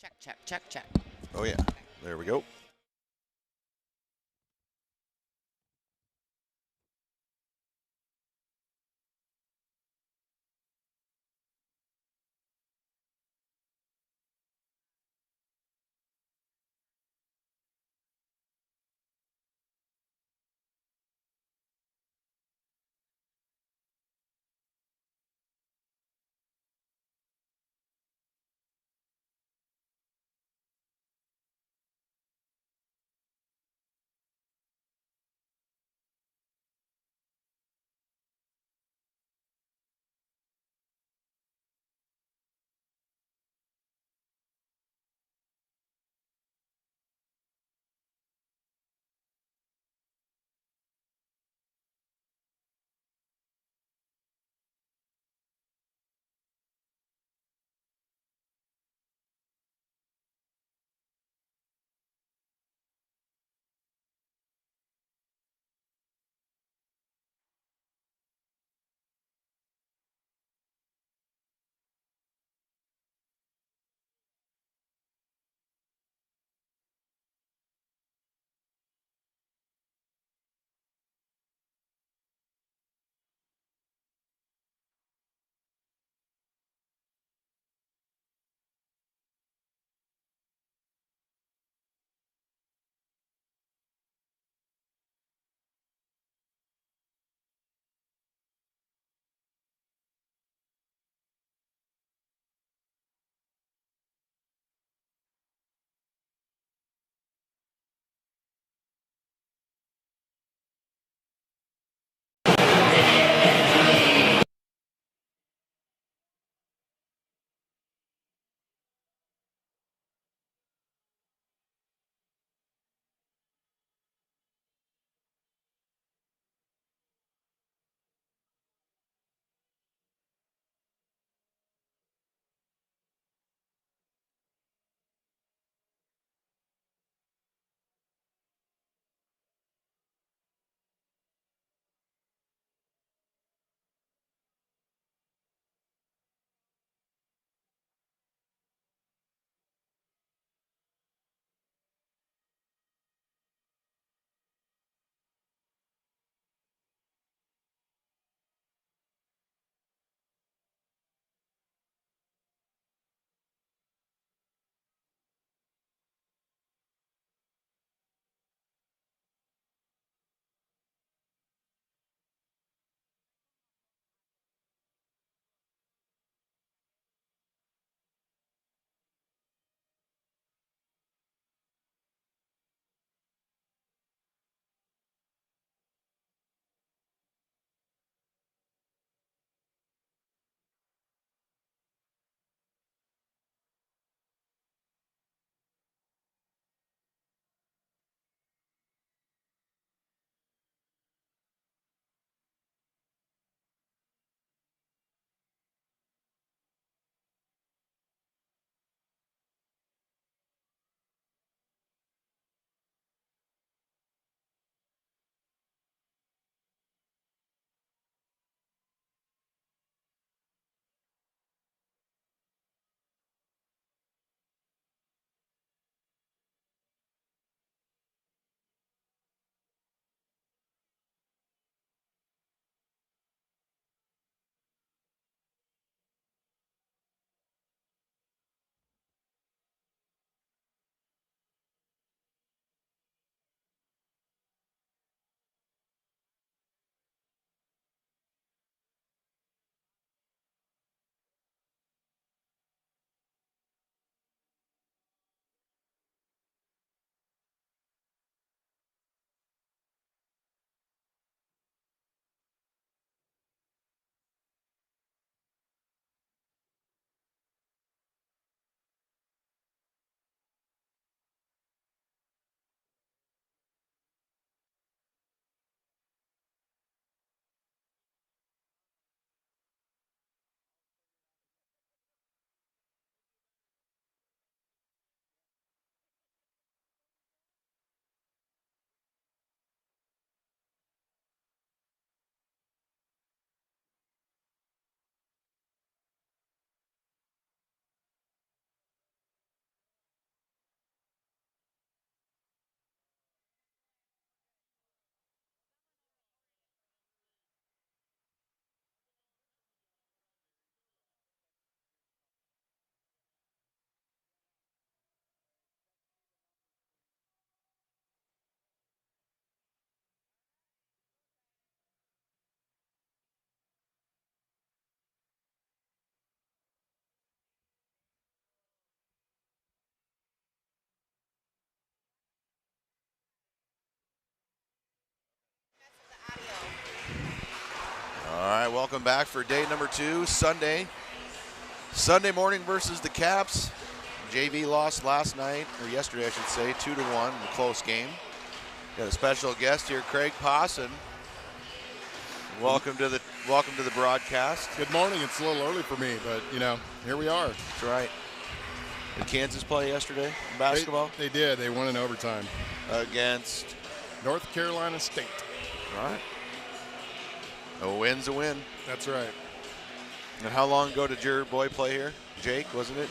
Check, check, check, check. Oh, yeah. There we go. Welcome back for day number 2, Sunday. Sunday morning versus the Caps. JV lost last night, or yesterday I should say, 2-1 in a close game. Got a special guest here, Craig Pawson. Welcome to the broadcast. Good morning. It's a little early for me, but here we are. That's right. Did Kansas play yesterday in basketball? They did. They won in overtime against North Carolina State. All right. A win's a win. That's right. And how long ago did your boy play here? Jake, wasn't it?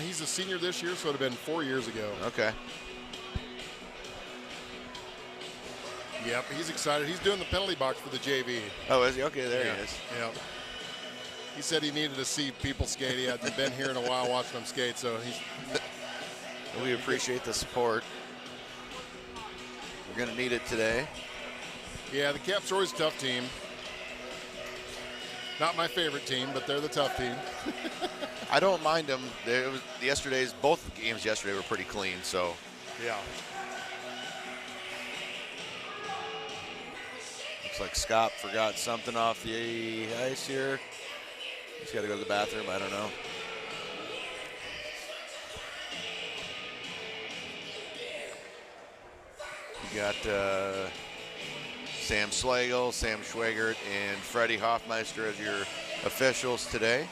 He's a senior this year, so it would have been 4 years ago. Okay. Yep, he's excited. He's doing the penalty box for the JV. Oh, is he? Okay, there he is. Yep. He said he needed to see people skate. He hasn't been here in a while watching them skate, so he's... We appreciate the support. We're going to need it today. Yeah, the Caps are always a tough team. Not my favorite team, but they're the tough team. I don't mind them. Both games yesterday were pretty clean, so. Yeah. Looks like Scott forgot something off the ice here. He's got to go to the bathroom. I don't know. You got Sam Slagle, Sam Schwagert, and Freddie Hoffmeister as your officials today.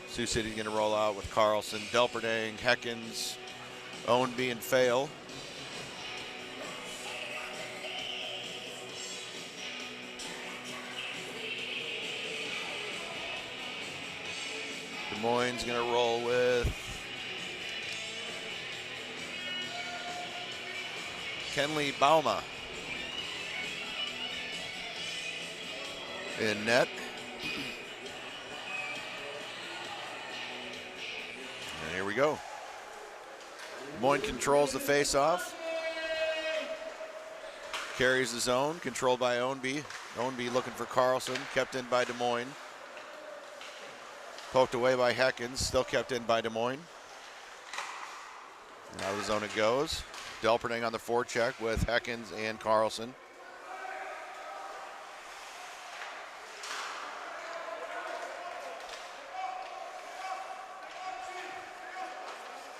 Sioux City's going to roll out with Carlson, Delperdang, Heckens, Ownby, and Fail. Des Moines going to roll with Kenley Bauma in net. And here we go. Des Moines controls the face-off. Carries the zone, controlled by Ownby. Ownby looking for Carlson, kept in by Des Moines. Poked away by Heckens, still kept in by Des Moines. And out of the zone it goes. Delperdang on the forecheck with Heckens and Carlson.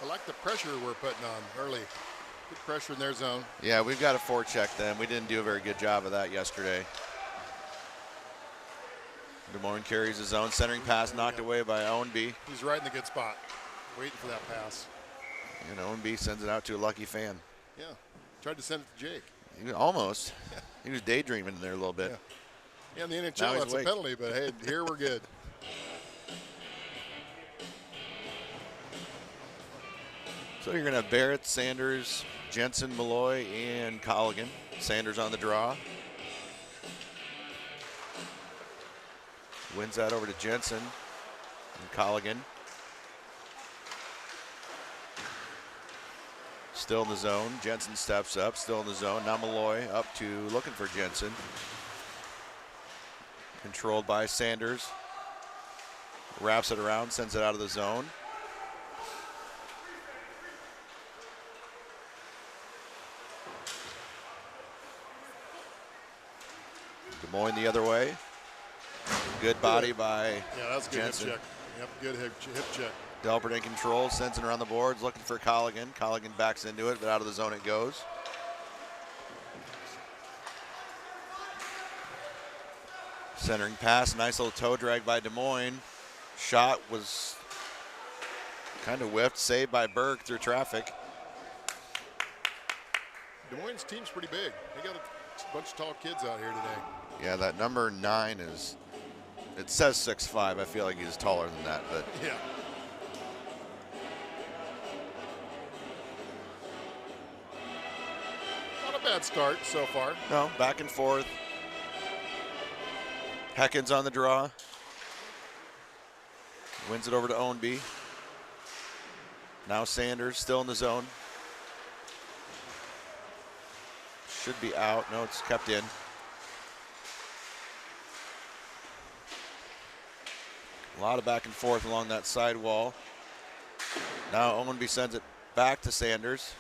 I like the pressure we're putting on early. Good pressure in their zone. Yeah, we've got a forecheck then. We didn't do a very good job of that yesterday. Des Moines carries his own centering pass knocked away by Ownby. He's right in the good spot, waiting for that pass. And Ownby sends it out to a lucky fan. Yeah, tried to send it to Jake. Almost. He was daydreaming in there a little bit. Yeah, in the NHL that's a penalty, but hey, here we're good. So you're going to have Barrett, Sanders, Jensen, Malloy, and Colligan. Sanders on the draw. Wins that over to Jensen and Colligan. Still in the zone. Jensen steps up, still in the zone. Now Malloy up to looking for Jensen. Controlled by Sanders. Wraps it around, sends it out of the zone. Des Moines the other way. Good body by that was a good Jensen. hip check. Yep, good hip check. Delperdang control, sends it around the boards, looking for Colligan. Colligan backs into it, but out of the zone it goes. Centering pass, nice little toe drag by Des Moines. Shot was kind of whiffed, saved by Berg through traffic. Des Moines' team's pretty big. They got a bunch of tall kids out here today. Yeah, that number 9 is, it says 6'5". I feel like he's taller than that, but. Yeah. Not a bad start so far. No, back and forth. Heckens on the draw. Wins it over to Ownby. Now Sanders still in the zone. Should be out. No, it's kept in. A lot of back and forth along that side wall. Now Ownby sends it back to Sanders.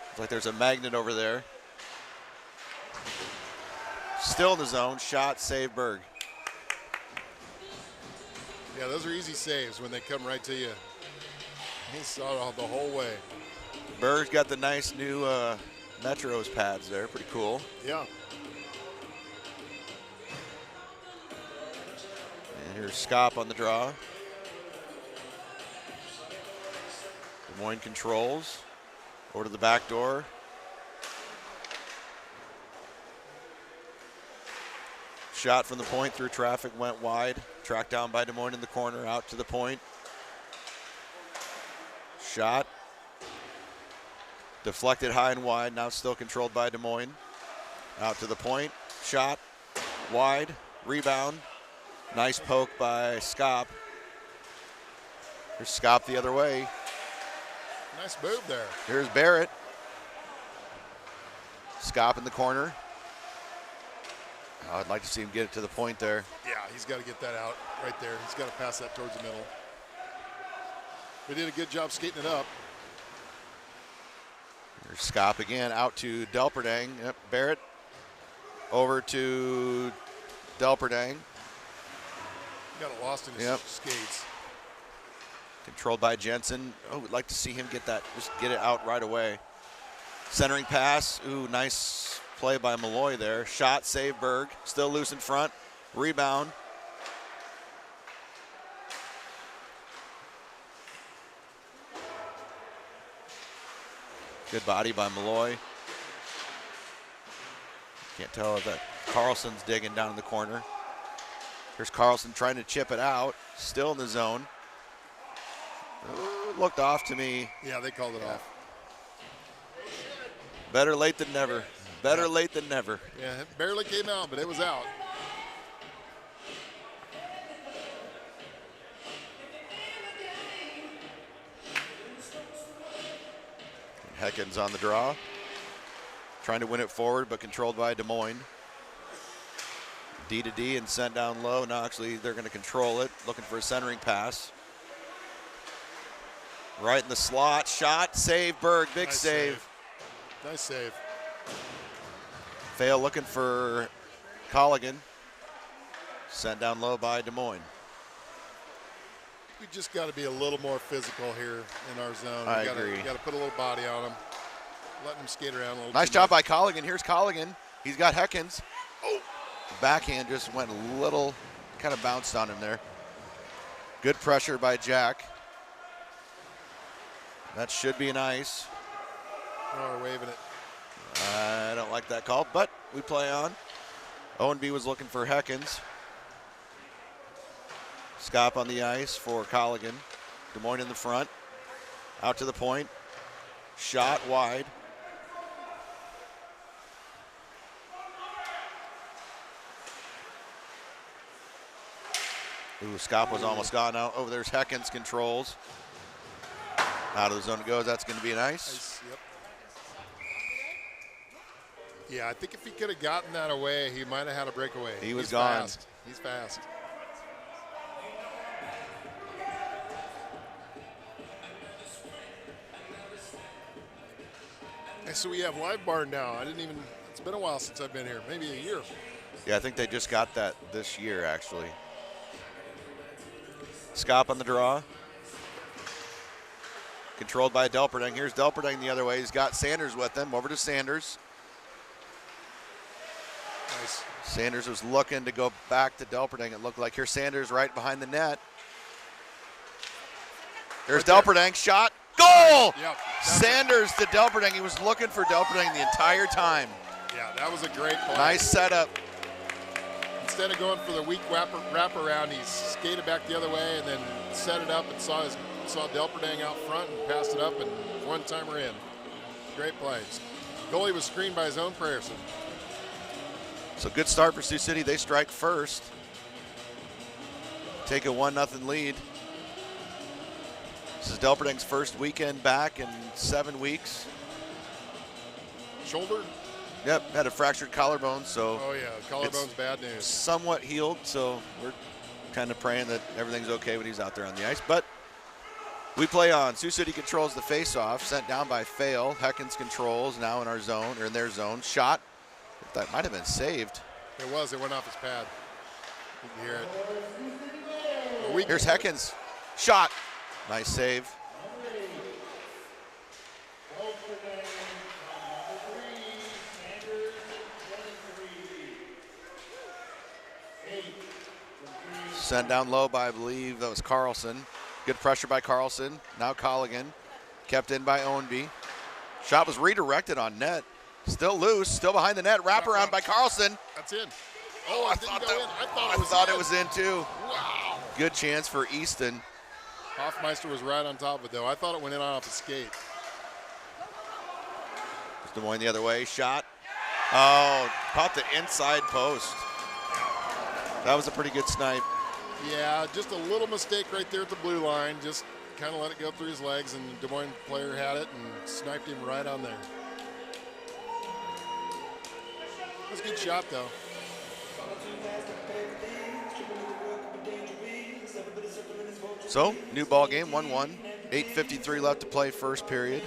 Looks like there's a magnet over there. Still in the zone. Shot, save, Berg. Yeah, those are easy saves when they come right to you. He saw it the whole way. Berg's got the nice new Metros pads there. Pretty cool. Yeah. And here's Scop on the draw. Des Moines controls. Over to the back door. Shot from the point through traffic, went wide. Tracked down by Des Moines in the corner, out to the point. Shot. Deflected high and wide, now still controlled by Des Moines. Out to the point, shot, wide, rebound. Nice poke by Scop. Here's Scop the other way. Nice move there. Here's Barrett. Scop in the corner. Oh, I'd like to see him get it to the point there. Yeah, he's got to get that out right there. He's got to pass that towards the middle. They did a good job skating it up. Here's Scop again, out to Delperdang. Yep, Barrett over to Delperdang. Got it lost in his skates. Controlled by Jensen. Oh, we'd like to see him get that, just get it out right away. Centering pass. Ooh, nice play by Malloy there. Shot, save, Berg. Still loose in front. Rebound. Good body by Malloy. Can't tell if that Carlson's digging down in the corner. Here's Carlson trying to chip it out. Still in the zone. Ooh, looked off to me. Yeah, they called it off. Better late than never. Better late than never. Yeah, it barely came out, but it was out. Heckens on the draw. Trying to win it forward, but controlled by Des Moines. D to D and sent down low. Now actually they're going to control it. Looking for a centering pass. Right in the slot. Shot. Save. Berg. Big Nice save. Nice save. Fail looking for Colligan. Sent down low by Des Moines. We just got to be a little more physical here in our zone. I agree. We got to put a little body on them. Letting them skate around a little. Nice job by Colligan. Here's Colligan. He's got Heckens. Oh, backhand just went a little, kind of bounced on him there. Good pressure by Jack. That should be an ice. Oh, we're waving it. I don't like that call, but we play on. O&B was looking for Heckens. Scop on the ice for Colligan. Des Moines in the front. Out to the point. Shot wide. Ooh, Scop was almost gone out. Oh, there's Heckens controls. Out of the zone it goes. That's going to be an ice. Yep. Yeah, I think if he could have gotten that away, he might have had a breakaway. He was He's gone. Fast. He's fast. Okay, so we have live bar now. It's been a while since I've been here, maybe a year. Yeah, I think they just got that this year, actually. Scop on the draw. Controlled by Delperdang. Here's Delperdang the other way. He's got Sanders with him. Over to Sanders. Nice. Sanders was looking to go back to Delperdang. It looked like here's Sanders right behind the net. There's Right Delperdang. Shot. Goal! Yep. Sanders to Delperdang. He was looking for Delperdang the entire time. Yeah, that was a great play. Nice setup. Instead of going for the weak wrap around, he skated back the other way and then set it up and saw Delperdang out front and passed it up and one-timer in. Great plays. Goalie was screened by his own Prayerson. So good start for Sioux City. They strike first. Take a 1-0 lead. This is Delperdang's first weekend back in 7 weeks. Shoulder? Yep, had a fractured collarbone, so Oh, yeah, collarbone's bad news. somewhat healed, so we're kind of praying that everything's okay when he's out there on the ice. But We play on. Sioux City controls the face-off, sent down by Fail. Heckens controls, now in our zone, or in their zone. Shot. That might have been saved. It was. It went off his pad. You can hear it. Here's Heckens. Shot. Nice save. Sent down low by, I believe, that was Carlson. Good pressure by Carlson. Now Colligan. Kept in by Ownby. Shot was redirected on net. Still loose. Still behind the net. Wraparound by Carlson. That's in. Oh, I thought that. I thought it was in too. Wow. Good chance for Easton. Hoffmeister was right on top of it, though. I thought it went in off his skate. Des Moines the other way. Shot. Oh, caught the inside post. That was a pretty good snipe. Yeah, just a little mistake right there at the blue line. Just kind of let it go through his legs, and Des Moines player had it and sniped him right on there. It was a good shot, though. So, new ball game, 1-1. 8:53 left to play first period.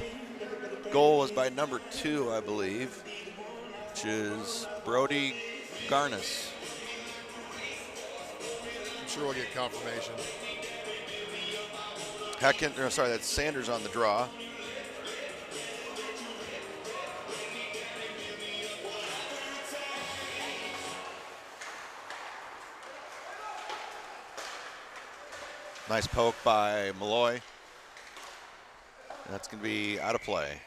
Goal was by number 2, I believe, which is Brody Garnis. I'm sure we'll get confirmation. That's Sanders on the draw. Nice poke by Malloy. That's going to be out of play.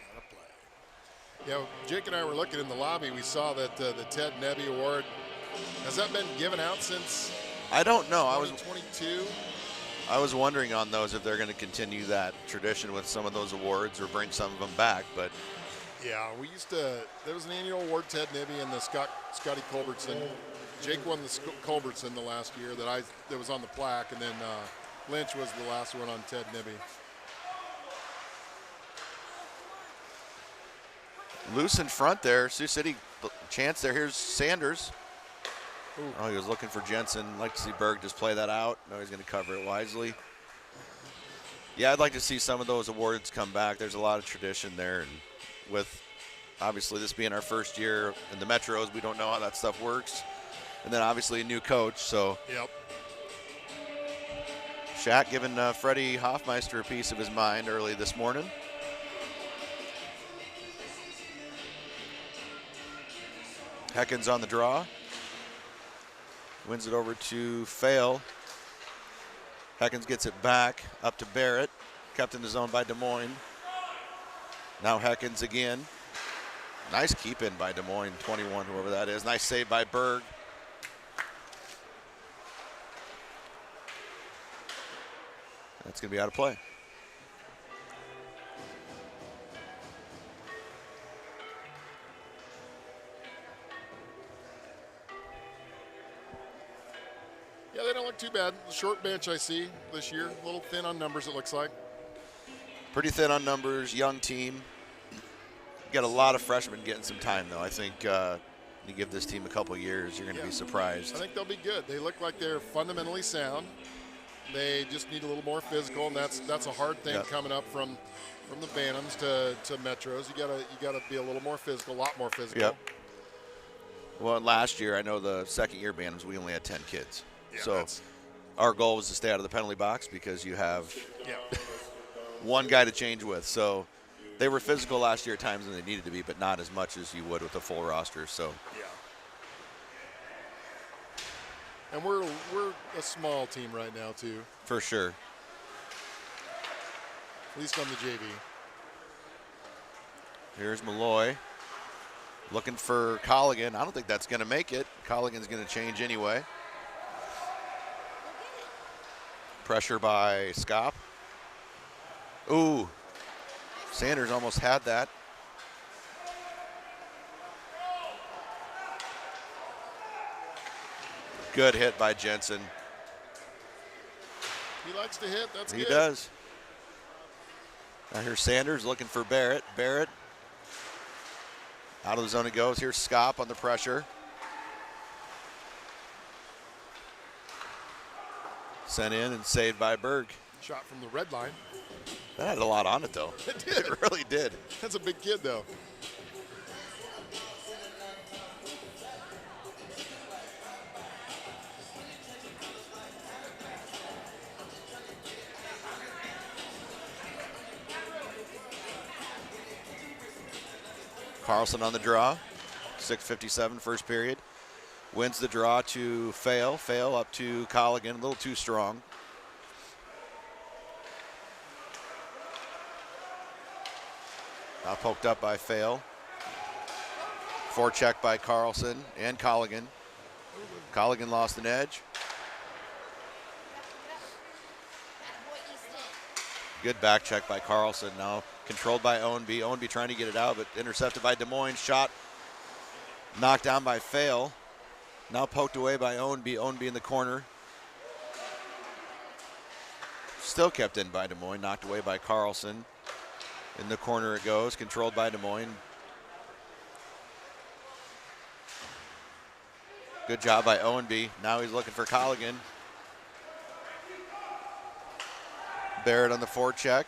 Yeah, Jake and I were looking in the lobby. We saw that the Ted Nebby Award, has that been given out since I don't know. 2022? I was wondering on those if they're going to continue that tradition with some of those awards or bring some of them back. But yeah, there was an annual award, Ted Nebby and the Scotty Culbertson. Jake won the Culbertson the last year that was on the plaque, and then Lynch was the last one on Ted Nebby. Loose in front there. Sioux City chance there. Here's Sanders. Ooh. Oh, he was looking for Jensen. Like to see Berg just play that out. No, he's going to cover it wisely. Yeah, I'd like to see some of those awards come back. There's a lot of tradition there. And with obviously this being our first year in the Metros, we don't know how that stuff works. And then obviously a new coach. So yep. Shaq giving Freddie Hoffmeister a piece of his mind early this morning. Heckens on the draw. Wins it over to Fail. Heckens gets it back up to Barrett. Kept in the zone by Des Moines. Now Heckens again. Nice keep in by Des Moines, 21, whoever that is. Nice save by Berg. That's going to be out of play. Yeah, they don't look too bad. The short bench I see this year, a little thin on numbers it looks like. Pretty thin on numbers, young team. Got a lot of freshmen getting some time, though. I think you give this team a couple years, you're going to be surprised. I think they'll be good. They look like they're fundamentally sound. They just need a little more physical, and that's a hard thing coming up from the Bantams to Metros. You gotta be a little more physical, a lot more physical. Yep. Well, last year I know the second year Bantams we only had 10 kids. Yeah, so our goal was to stay out of the penalty box because you have one guy to change with. So they were physical last year at times and they needed to be, but not as much as you would with a full roster. So and we're a small team right now too. For sure. At least on the JV. Here's Malloy looking for Colligan. I don't think that's going to make it. Colligan's going to change anyway. Pressure by Scop. Ooh, Sanders almost had that. Good hit by Jensen. He likes to hit, that's good. He does. Now here's Sanders looking for Barrett. Barrett out of the zone he goes. Here's Scop on the pressure. Sent in and saved by Berg. Shot from the red line. That had a lot on it, though. It did. It really did. That's a big kid, though. Carlson on the draw. 6:57 first period. Wins the draw to Fail. Fail up to Colligan. A little too strong. Now poked up by Fail. Forecheck by Carlson and Colligan. Colligan lost an edge. Good back check by Carlson. Now controlled by Owenby. Owenby trying to get it out, but intercepted by Des Moines. Shot knocked down by Fail. Now poked away by Owenby. Owenby in the corner. Still kept in by Des Moines. Knocked away by Carlson. In the corner it goes. Controlled by Des Moines. Good job by Owenby. Now he's looking for Colligan. Barrett on the forecheck.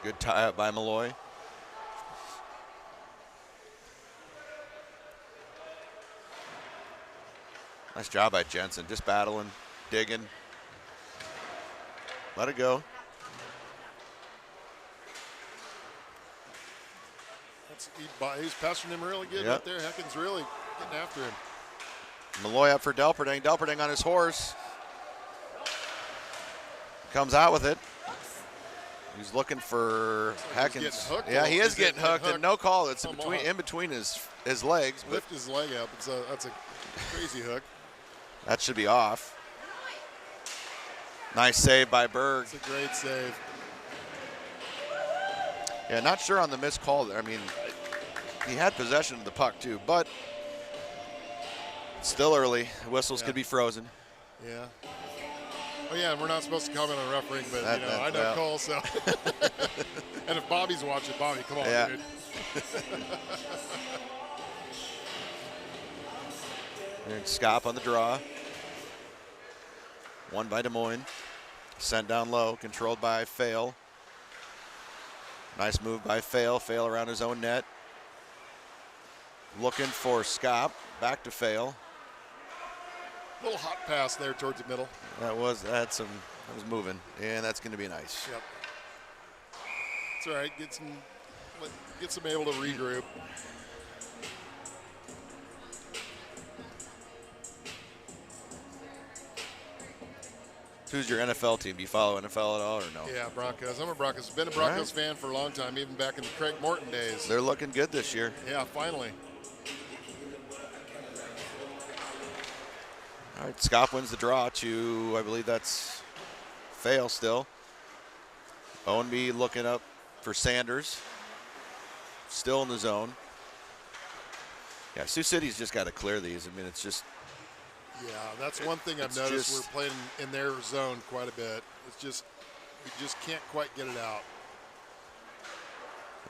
Good tie up by Malloy. Nice job by Jensen. Just battling, digging. Let it go. He's pestering him really good right there. Hecken's really getting after him. Malloy up for Delperding. Delperding on his horse. Comes out with it. He's looking for Heckens. Yeah, he is getting hooked, and no call. It's in between his legs. Lift his leg up. That's a crazy hook. That should be off. Nice save by Berg. It's a great save. Yeah, not sure on the missed call there. I mean, he had possession of the puck too, but still early. Whistles could be frozen. Yeah. Oh yeah, and we're not supposed to comment on refereeing, but I know calls, so. And if Bobby's watching, Bobby, come on, dude. And Scop on the draw. One by Des Moines. Sent down low, controlled by Fail. Nice move by Fail. Fail around his own net. Looking for Scop. Back to Fail. Little hot pass there towards the middle. That was moving, and that's going to be nice. Yep. It's all right. Get some able to regroup. Who's your NFL team? Do you follow NFL at all or no? Yeah, Broncos. I'm a Broncos. Been a Broncos fan for a long time, even back in the Craig Morton days. They're looking good this year. Yeah, finally. All right, Scott wins the draw to, I believe that's Fail still. Owenby looking up for Sanders. Still in the zone. Yeah, Sioux City's just got to clear these. I mean, it's just. Yeah, that's one thing I've noticed. We're playing in their zone quite a bit. It's just, we just can't quite get it out.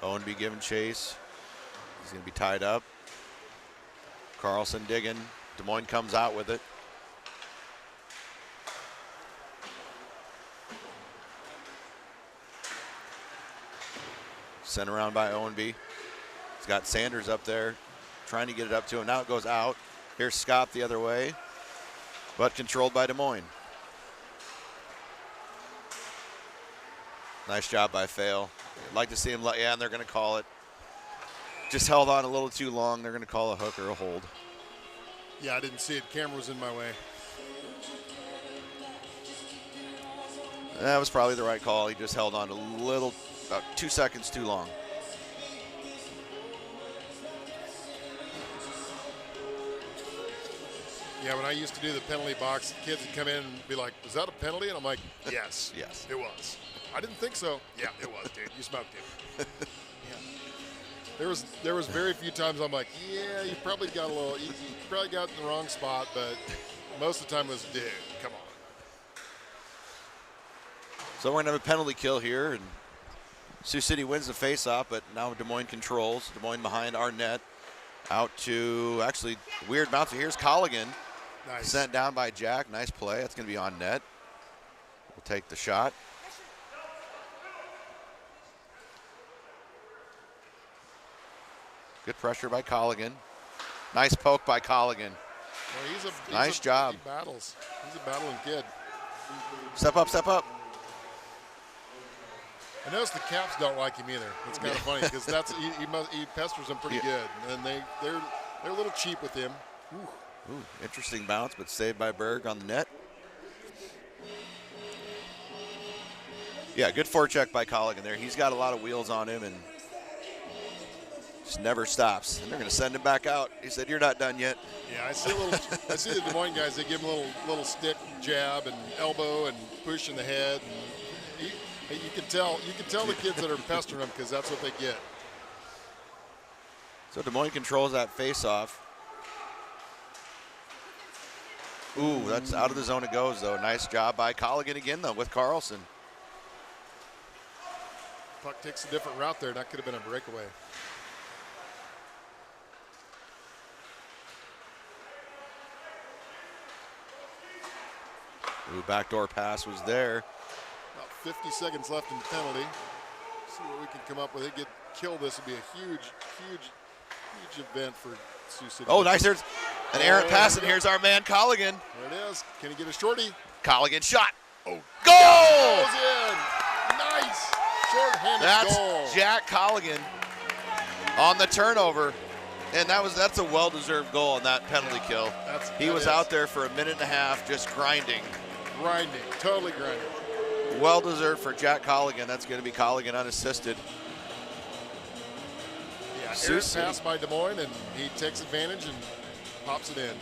Owenby giving chase. He's going to be tied up. Carlson digging. Des Moines comes out with it. Sent around by Owenby. He's got Sanders up there trying to get it up to him. Now it goes out. Here's Scott the other way, but controlled by Des Moines. Nice job by Fail. I'd like to see him, and they're going to call it. Just held on a little too long. They're going to call a hook or a hold. Yeah, I didn't see it. Camera was in my way. That was probably the right call. He just held on a little, about 2 seconds too long. Yeah, when I used to do the penalty box, kids would come in and be like, "Was that a penalty?" And I'm like, "Yes, yes, it was." I didn't think so. Yeah, it was, dude. You smoked it. Yeah. There was very few times I'm like, "Yeah, you probably got you probably got in the wrong spot," but most of the time it was, "Dude, come on." So we're gonna have a penalty kill here, and Sioux City wins the faceoff, but now Des Moines controls. Des Moines behind our net. Out to, actually, weird bounce. Here's Colligan. Nice. Sent down by Jack. Nice play. That's going to be on net. We'll take the shot. Good pressure by Colligan. Nice poke by Colligan. Well, nice job. He battles. He's a battling kid. Step up, step up. I notice the Caps don't like him either. It's kind of funny because he pesters them pretty good, and they're a little cheap with him. Ooh, interesting bounce, but saved by Berg on the net. Yeah, good forecheck by Colligan there. He's got a lot of wheels on him and just never stops. And they're going to send him back out. He said, "You're not done yet." Yeah, I see the Des Moines guys. They give him a little stick jab and elbow and push in the head. And you can tell the kids that are pestering them because that's what they get. So Des Moines controls that face-off. Ooh, that's out of the zone it goes, though. Nice job by Colligan again, though, with Carlson. Puck takes a different route there. That could have been a breakaway. Ooh, backdoor pass was there. About 50 seconds left in the penalty. See what we can come up with. They get killed. This would be a huge event for Sioux City. Oh, nice. There's an errant pass, and here's our man Colligan. There it is. Can he get a shorty? Colligan shot. Oh, goal! Goes in. Nice. Short-handed goal. That's Jack Colligan on the turnover. And that's a well-deserved goal on that penalty kill. He was out there for a minute and a half just grinding. Totally grinding. Well-deserved for Jack Colligan. That's going to be Colligan unassisted. Yeah, errant pass by Des Moines, and he takes advantage and pops it in.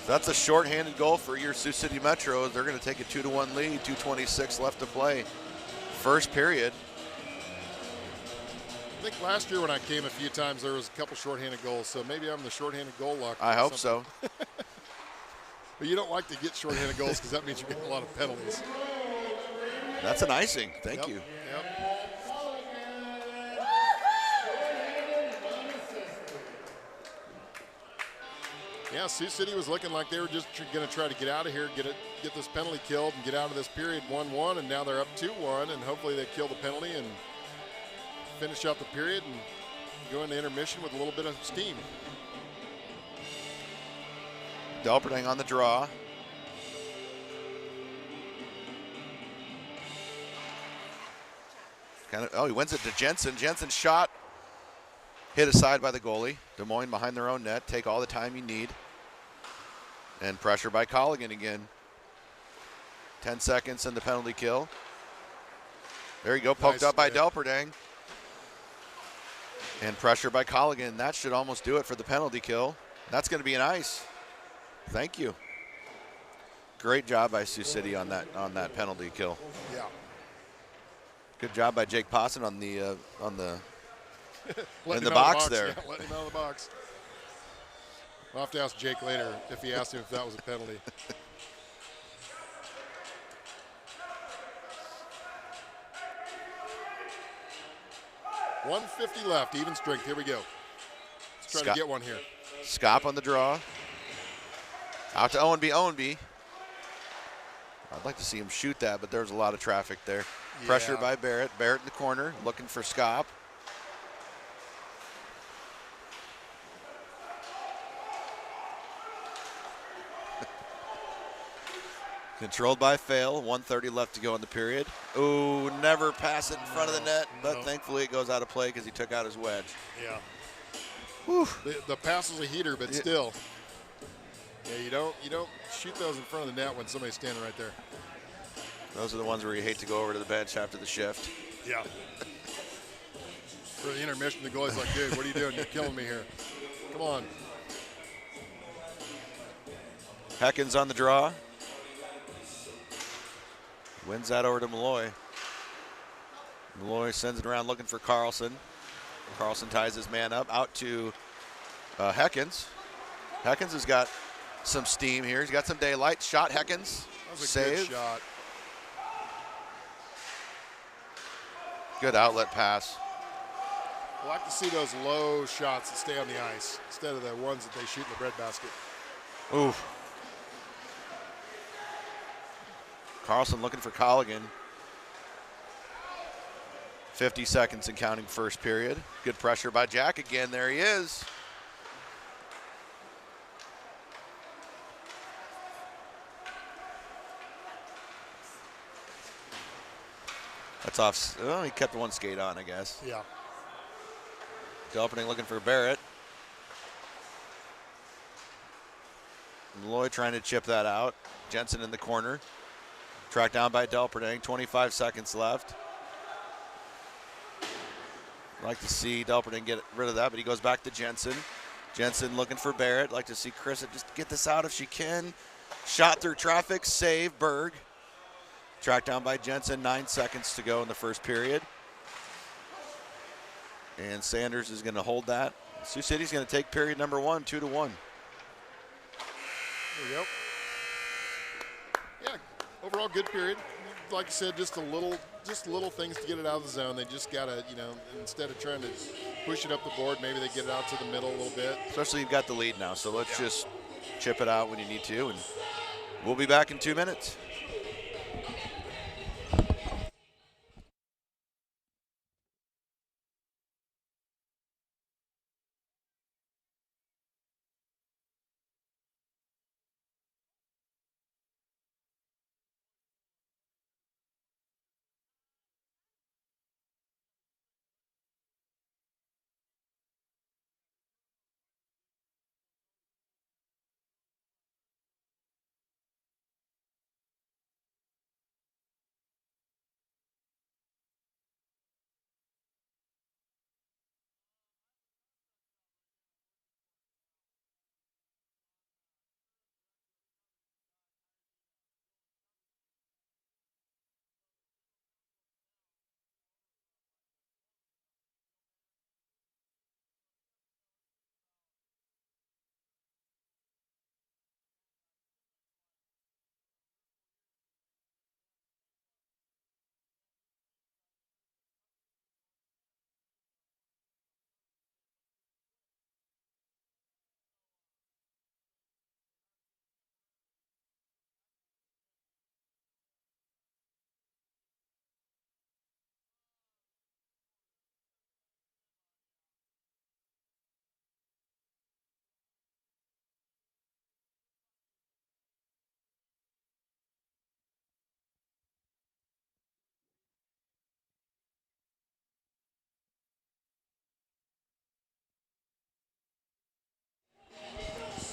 So that's a short-handed goal for your Sioux City Metros. They're going to take a 2-1 lead, 2:26 left to play. First period. I think last year when I came a few times, there was a couple shorthanded goals, so maybe I'm the shorthanded goal lock. I hope so. But you don't like to get shorthanded goals because that means you're getting a lot of penalties. That's an icing. Thank you. Yep. Yeah, Sioux City was looking like they were just going to try to get out of here, get this penalty killed, and get out of this period 1-1, and now they're up 2-1, and hopefully they kill the penalty and finish out the period and go into intermission with a little bit of steam. Delperding on the draw. He wins it to Jensen. Jensen's shot hit aside by the goalie. Des Moines behind their own net. Take all the time you need. And pressure by Colligan again. 10 seconds in the penalty kill. There you go, poked up by Delperding. And pressure by Colligan. That should almost do it for the penalty kill. That's going to be an ice. Thank you. Great job by Sioux City on that penalty kill. Yeah. Good job by Jake Posson on the in the box there. Yeah, letting him out of the box. I'll have to ask Jake later if he asked him if that was a penalty. $150 left, even strength. Here we go. Let's try to get one here. Scop on the draw. Out to Owenby. Owenby. I'd like to see him shoot that, but there's a lot of traffic there. Yeah. Pressure by Barrett. Barrett in the corner, looking for Scop. Controlled by Fail. 1:30 left to go in the period. Ooh, never pass it in front of the net, but thankfully it goes out of play because he took out his wedge. Yeah. Whew. The pass was a heater, but still. Yeah, you don't shoot those in front of the net when somebody's standing right there. Those are the ones where you hate to go over to the bench after the shift. Yeah. For the intermission, the goalie's like, dude, what are you doing? You're killing me here. Come on. Heckens on the draw. Wins that over to Malloy. Malloy sends it around looking for Carlson. Carlson ties his man up. Out to Heckens. Heckens has got some steam here. He's got some daylight. Shot Heckens. That was a save. good shot. Good outlet pass. I like to see those low shots that stay on the ice instead of the ones that they shoot in the breadbasket. Oof. Carlson looking for Colligan. 50 seconds and counting first period. Good pressure by Jack again. There he is. That's off. Oh, he kept one skate on, I guess. Yeah. Delperding looking for Barrett. Malloy trying to chip that out. Jensen in the corner. Tracked down by Delperding. 25 seconds left. Like to see Delperding get rid of that, but he goes back to Jensen. Jensen looking for Barrett. Like to see Chris just get this out if she can. Shot through traffic. Save Berg. Tracked down by Jensen. 9 seconds to go in the first period. And Sanders is going to hold that. Sioux City's going to take period number 1, 2-1. There we go. Yeah, overall good period. Like I said, just little things to get it out of the zone. They just got to, instead of trying to push it up the board, maybe they get it out to the middle a little bit. Especially you've got the lead now, so let's just chip it out when you need to, and we'll be back in 2 minutes.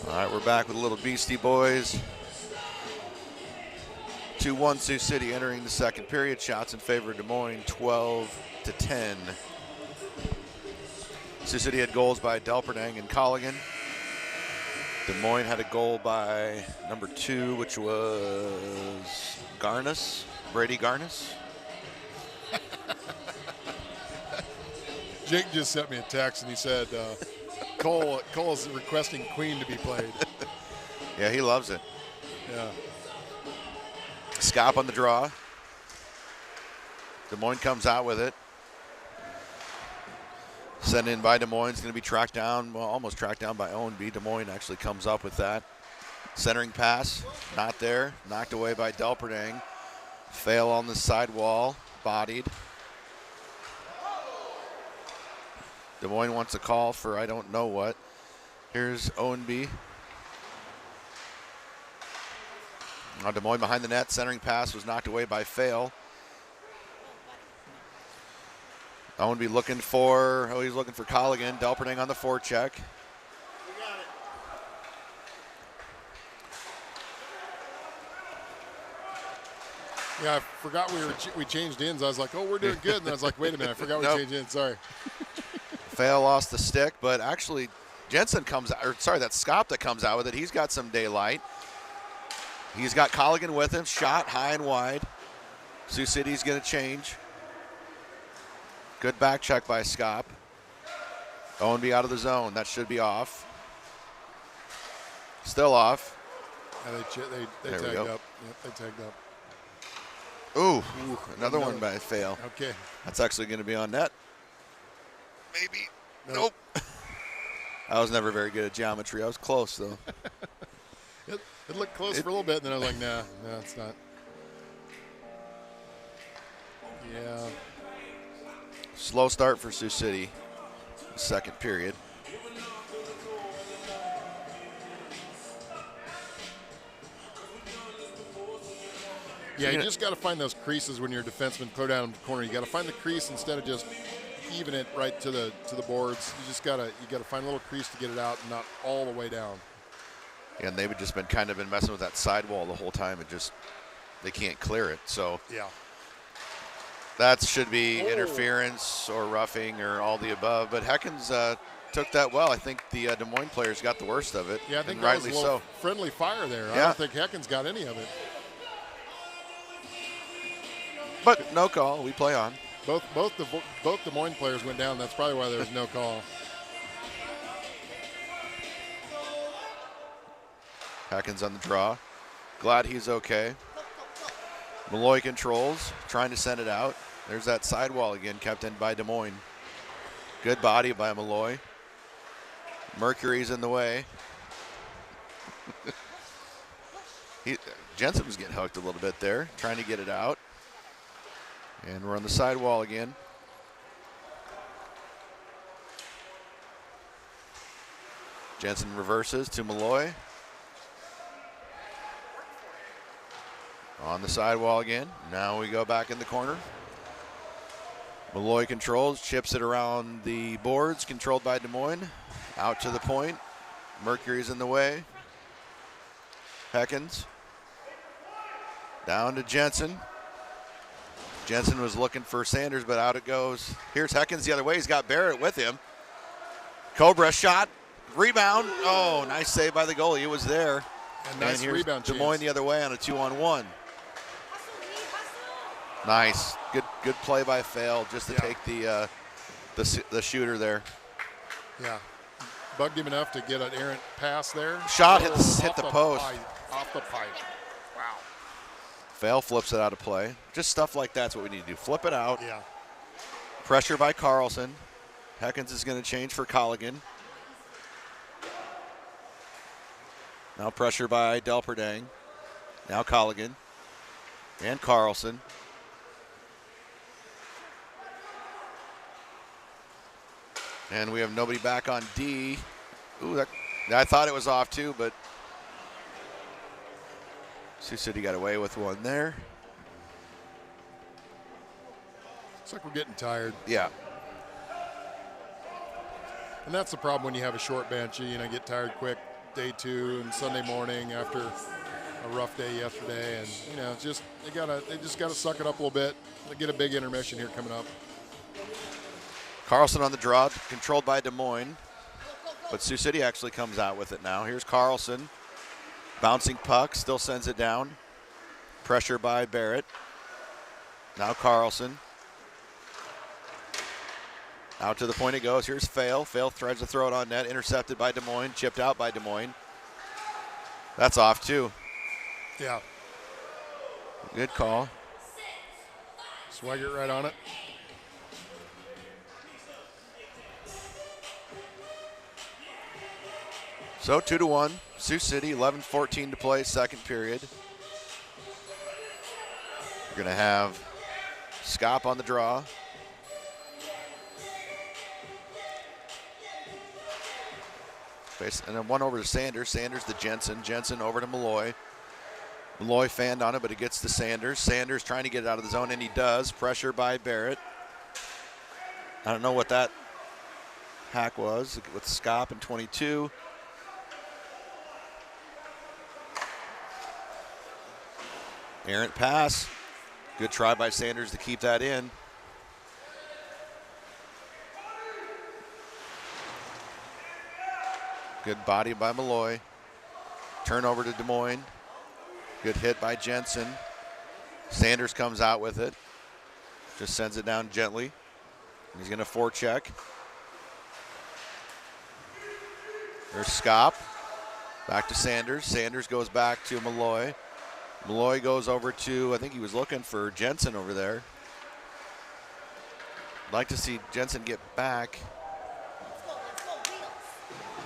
All right, we're back with a little Beastie Boys. 2-1 Sioux City entering the second period. Shots in favor of Des Moines, 12-10. Sioux City had goals by Delperding and Colligan. Des Moines had a goal by number 2, which was Brady Garnis. Jake just sent me a text and he said, Cole is requesting Queen to be played. Yeah, he loves it. Yeah. Scop on the draw. Des Moines comes out with it. Sent in by Des Moines, going to be tracked down, well, almost tracked down by Owenby. Des Moines actually comes up with that. Centering pass, not there. Knocked away by Delperding. Fail on the side wall, bodied. Des Moines wants a call for I don't know what. Here's Owenby. Now Des Moines behind the net. Centering pass was knocked away by Fail. Owenby looking for, he's looking for Colligan. Delperding on the forecheck. Yeah, I forgot we changed ins. I was like, oh, we're doing good. And I was like, wait a minute, I forgot we changed ins. Sorry. Fail lost the stick, but actually Jensen comes out, or sorry, that's Scop that comes out with it. He's got some daylight. He's got Colligan with him, shot high and wide. Sioux City's going to change. Good back check by Scop. Owenby out of the zone. That should be off. Still off. Yeah, they tagged up. Yep, they tagged up. Ooh, another one by fail. Okay. That's actually going to be on net. Maybe. Nope. I was never very good at geometry. I was close, though. It looked close for a little bit, and then I was like, nah, it's not. Yeah. Slow start for Sioux City. Second period. Yeah, you just got to find those creases when you're a defenseman clear down the corner. You got to find the crease instead of just heaving it right to the boards. You just got to find a little crease to get it out and not all the way down. Yeah, and they've just been messing with that sidewall the whole time. They can't clear it. So yeah, that should be interference or roughing or all the above. But Heckens took that well. I think the Des Moines players got the worst of it. Yeah, I think and that rightly was a little so. friendly fire there. Yeah. I don't think Heckens got any of it. But no call. We play on. Both Des Moines players went down. That's probably why there was no call. Heckens on the draw. Glad he's okay. Malloy controls, trying to send it out. There's that sidewall again, kept in by Des Moines. Good body by Malloy. Mercury's in the way. Jensen was getting hooked a little bit there, trying to get it out. And we're on the sidewall again. Jensen reverses to Malloy. On the sidewall again. Now we go back in the corner. Malloy controls, chips it around the boards, controlled by Des Moines. Out to the point. Mercury's in the way. Heckens. Down to Jensen. Jensen was looking for Sanders, but out it goes. Here's Heckens the other way. He's got Barrett with him. Cobra shot. Rebound. Oh, nice save by the goalie. He was there. And nice here's rebound Des Moines chance. the other way on a 2-on-1. Nice. Good play by Fail just to take the shooter there. Yeah. Bugged him enough to get an errant pass there. Shot hit the post. Off the pipe. Wow. Fail flips it out of play. Just stuff like that's what we need to do. Flip it out. Yeah. Pressure by Carlson. Heckens is going to change for Colligan. Now pressure by Delperdang. Now Colligan. And Carlson. And we have nobody back on D. Ooh, I thought it was off too, but Sioux City got away with one there. Looks like we're getting tired. Yeah. And that's the problem when you have a short bench. You get tired quick. Day 2 and Sunday morning after a rough day yesterday, and they just gotta suck it up a little bit. They get a big intermission here coming up. Carlson on the draw, controlled by Des Moines, but Sioux City actually comes out with it now. Here's Carlson, bouncing puck, still sends it down. Pressure by Barrett. Now Carlson. Out to the point it goes. Here's Fail. Fail tries to throw it on net. Intercepted by Des Moines. Chipped out by Des Moines. That's off too. Yeah. Good call. Swagger right on it. So 2-1. Sioux City, 11:14 to play, second period. We're going to have Scop on the draw. And then one over to Sanders. Sanders to Jensen. Jensen over to Malloy. Malloy fanned on it, but it gets to Sanders. Sanders trying to get it out of the zone, and he does. Pressure by Barrett. I don't know what that hack was with Scop in 22. Errant pass. Good try by Sanders to keep that in. Good body by Malloy. Turnover to Des Moines. Good hit by Jensen. Sanders comes out with it. Just sends it down gently. He's going to forecheck. There's Scop. Back to Sanders. Sanders goes back to Malloy. Malloy goes over to, I think he was looking for Jensen over there. Like to see Jensen get back.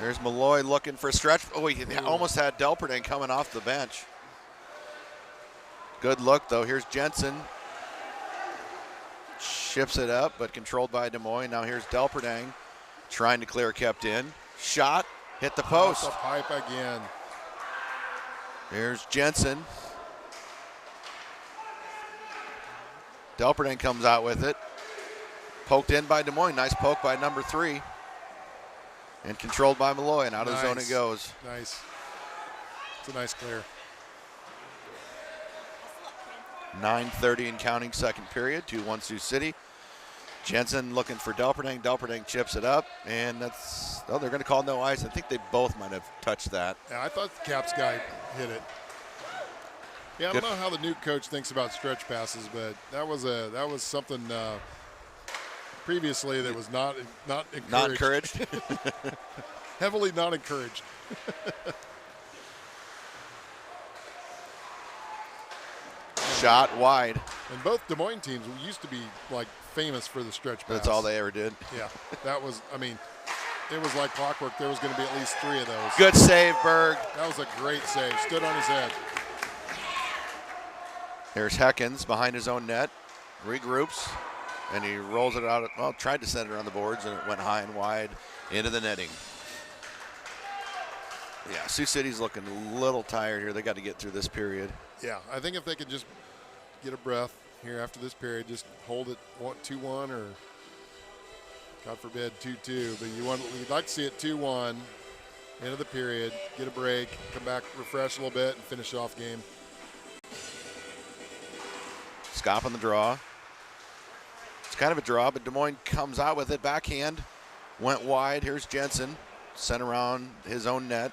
There's Malloy looking for a stretch. Oh, he almost had Delperding coming off the bench. Good look, though. Here's Jensen. Ships it up, but controlled by Des Moines. Now here's Delperding trying to clear, kept in. Shot, hit the post. Off the pipe again. Here's Jensen. Delperding comes out with it. Poked in by Des Moines. Nice poke by number 3. And controlled by Malloy, and out of the zone it goes. Nice. It's a nice clear. 9:30 and counting, second period. 2-1 Sioux City. Jensen looking for Delperding. Delperding chips it up, and that's, oh, they're going to call no ice. I think they both might have touched that. Yeah, I thought the Caps guy hit it. Yeah, I don't know how the new coach thinks about stretch passes, but that was something previously that was not encouraged. Not encouraged? Heavily not encouraged. Shot wide. And both Des Moines teams used to be like famous for the stretch pass. That's all they ever did. Yeah, that was, I mean, it was like clockwork. There was going to be at least 3 of those. Good save, Berg. That was a great save. Stood on his head. There's Heckens behind his own net. Regroups. And he rolls it out. Well, tried to send it on the boards, and it went high and wide into the netting. Yeah, Sioux City's looking a little tired here. They got to get through this period. Yeah, I think if they could just get a breath here after this period, just hold it 2-1 or, God forbid, 2-2. But you'd like to see it 2-1, end of the period, get a break, come back, refresh a little bit, and finish off game. Scop on the draw. It's kind of a draw, but Des Moines comes out with it. Backhand went wide. Here's Jensen. Sent around his own net.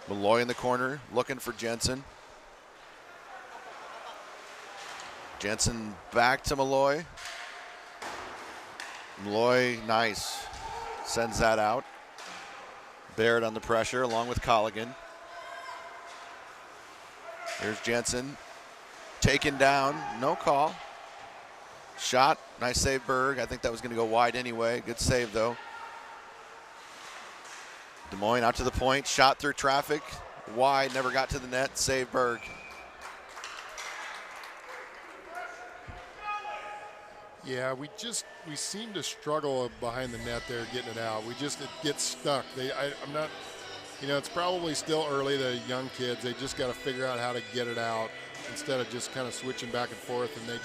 Malloy in the corner looking for Jensen. Jensen back to Malloy. Malloy, nice. Sends that out. Barrett on the pressure along with Colligan. Here's Jensen. Taken down. No call. Shot. Nice save, Berg. I think that was going to go wide anyway. Good save, though. Des Moines out to the point. Shot through traffic. Wide. Never got to the net. Save, Berg. Yeah, we seem to struggle behind the net there getting it out. It gets stuck. I'm not, it's probably still early. The young kids, they just got to figure out how to get it out instead of just kind of switching back and forth. And they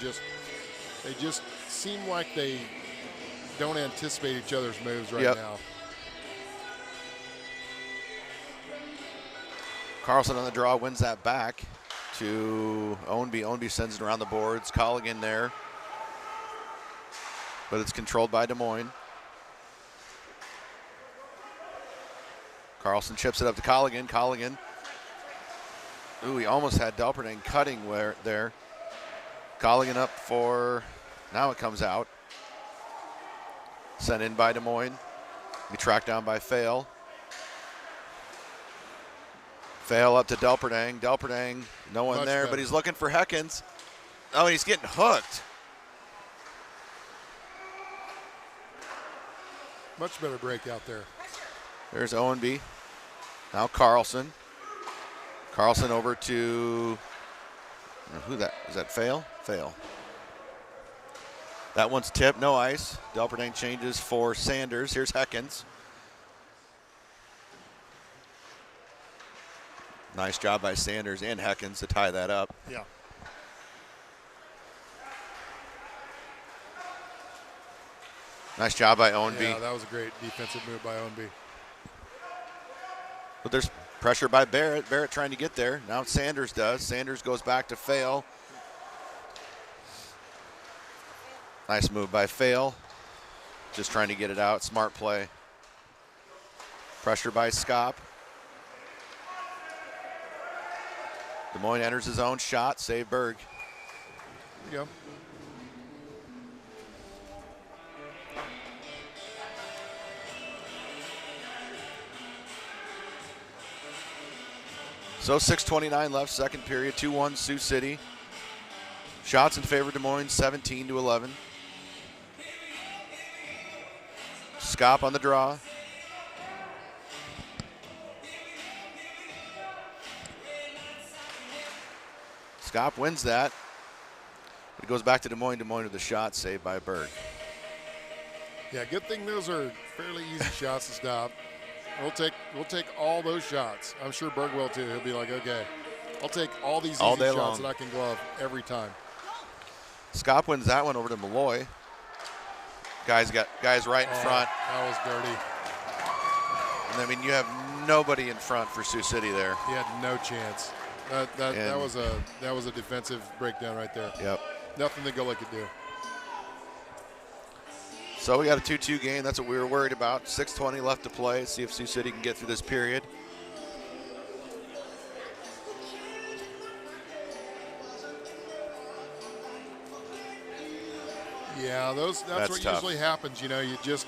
just seem like they don't anticipate each other's moves right now. Carlson on the draw wins that back to Ownby. Ownby sends it around the boards. Colligan there. But it's controlled by Des Moines. Carlson chips it up to Colligan. Colligan. Ooh, he almost had Delperding cutting there. Colligan up for, now it comes out. Sent in by Des Moines. He tracked down by Fail. Fail up to Delperding. Delperding, no one there, but he's looking for Heckens. Oh, he's getting hooked. Much better break out there. There's Ownby. Now Carlson. Carlson over to, who that? Is that Fail? Fail. That one's tipped, no ice. Delperding changes for Sanders. Here's Heckens. Nice job by Sanders and Heckens to tie that up. Yeah. Nice job by Ownby. Yeah, that was a great defensive move by Ownby. But there's pressure by Barrett. Barrett trying to get there. Now Sanders does. Sanders goes back to Fail. Nice move by Fail. Just trying to get it out. Smart play. Pressure by Scop. Des Moines enters his own shot. Save Berg. There you go. So 6:29 left, second period, 2-1 Sioux City. Shots in favor of Des Moines, 17-11. Scop on the draw. Scop wins that. But it goes back to Des Moines. Des Moines with a shot saved by Berg. Yeah, good thing those are fairly easy shots to stop. We'll take all those shots. I'm sure Berg will too. He'll be like, okay, I'll take all these easy shots that I can glove every time. Scop wins that one over to Malloy. Guys right in front. That was dirty. And I mean, you have nobody in front for Sioux City there. He had no chance. That was a defensive breakdown right there. Yep. Nothing the goalie could do. So we got a 2-2 game. That's what we were worried about. 6:20 left to play. See if Sioux City can get through this period. Yeah, that's what tough. usually happens. You know, you just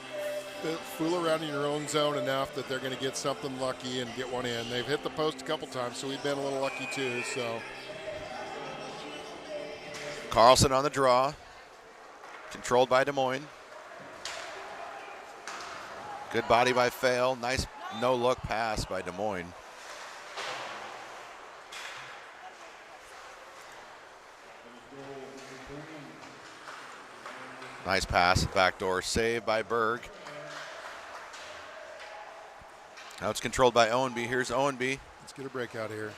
fool around in your own zone enough that they're going to get something lucky and get one in. They've hit the post a couple times, so we've been a little lucky too. So Carlson on the draw. Controlled by Des Moines. Good body by Fail. Nice no-look pass by Des Moines. Nice pass, backdoor save by Berg. Now it's controlled by Owenby. Here's Owenby. Let's get a breakout here.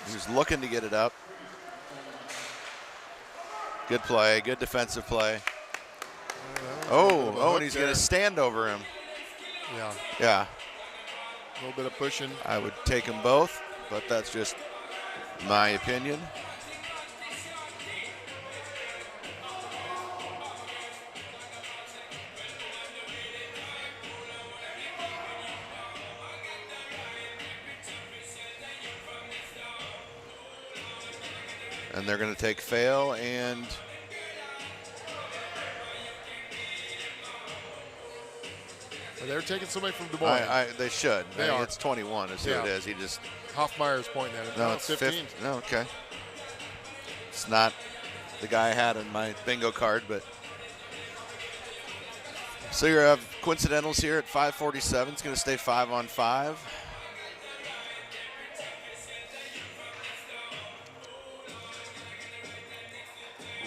He's looking to get it up. Good play, good defensive play. Oh, and he's going to stand over him. Yeah. Yeah. A little bit of pushing. I would take them both, but that's just my opinion. And they're going to take Fail and they're taking somebody from Des Moines. they should. They are. It's 21 is who it is. He just Hoffmeyer's pointing at it. no, it's 15. No, okay. It's not the guy I had in my bingo card, but so you have coincidentals here at 5:47. It's going to stay 5-on-5.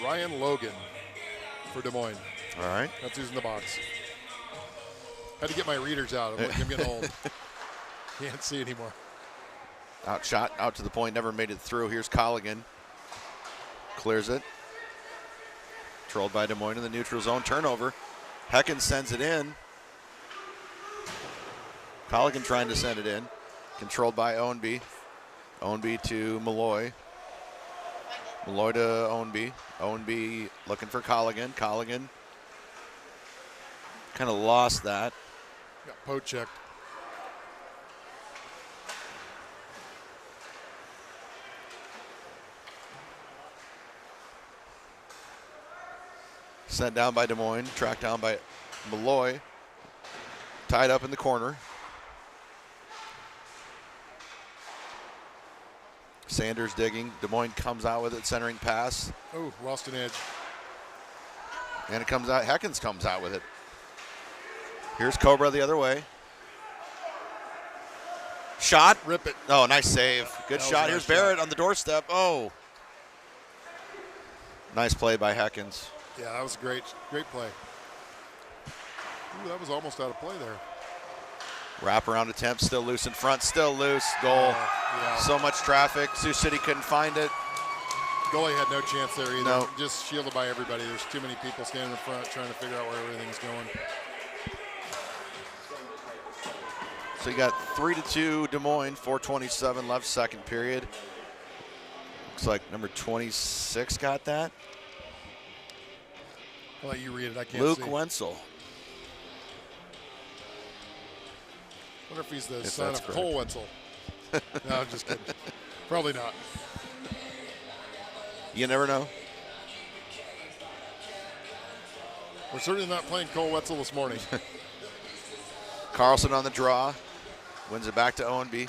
Ryan Logan for Des Moines. All right. That's who's in the box. Had to get my readers out. I'm getting old. Can't see anymore. Outshot, out to the point, never made it through. Here's Colligan. Clears it. Controlled by Des Moines in the neutral zone. Turnover. Hecken sends it in. Colligan trying to send it in. Controlled by Owenby. Owenby to Malloy. Malloy to Owenby. Owenby looking for Colligan. Colligan kind of lost that. Got poke checked. Sent down by Des Moines. Tracked down by Malloy. Tied up in the corner. Sanders digging. Des Moines comes out with it, centering pass. Oh, lost an edge. And it comes out. Heckens comes out with it. Here's Cobra the other way. Shot. Rip it. Oh, nice save. Good shot. Here's Barrett on the doorstep. Oh. Nice play by Heckens. Yeah, that was great. Great play. Ooh, that was almost out of play there. Wraparound attempt, still loose in front, still loose. Goal. Yeah. So much traffic. Sioux City couldn't find it. Goalie had no chance there either. No. Just shielded by everybody. There's too many people standing in front trying to figure out where everything's going. So you got 3-2 Des Moines, 4:27 left, second period. Looks like number 26 got that. I'll let you read it. I can't Luke see. Wenzel. Wonder if he's the If son that's of correct. Cole Wenzel. No, I'm just kidding. Probably not. You never know. We're certainly not playing Cole Wetzel this morning. Carlson on the draw. Wins it back to Owenby.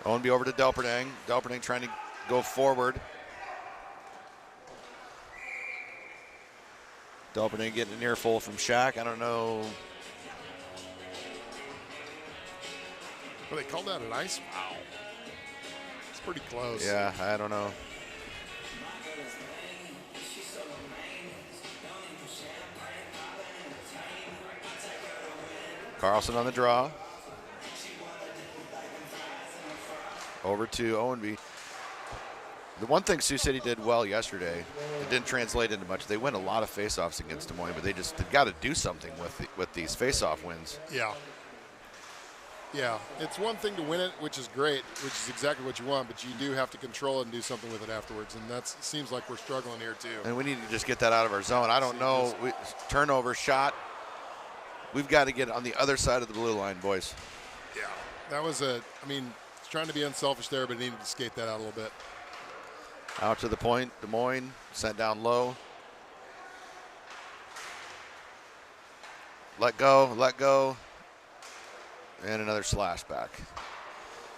Owenby over to Delperdang. Delperdang trying to go forward. Delperdang getting an earful from Shaq. I don't know. Well, they called that an ice foul. It's pretty close. Yeah, I don't know. Carlson on the draw. Over to Owenby. The one thing Sioux City did well yesterday, it didn't translate into much. They win a lot of faceoffs against Des Moines, but they've got to do something with these faceoff wins. Yeah. Yeah, it's one thing to win it, which is great, which is exactly what you want, but you do have to control it and do something with it afterwards, and that seems like we're struggling here too. And we need to just get that out of our zone. I don't know. Turnover, shot. We've got to get on the other side of the blue line, boys. Yeah, that was trying to be unselfish there, but needed to skate that out a little bit. Out to the point, Des Moines, sent down low. Let go. And another slash back.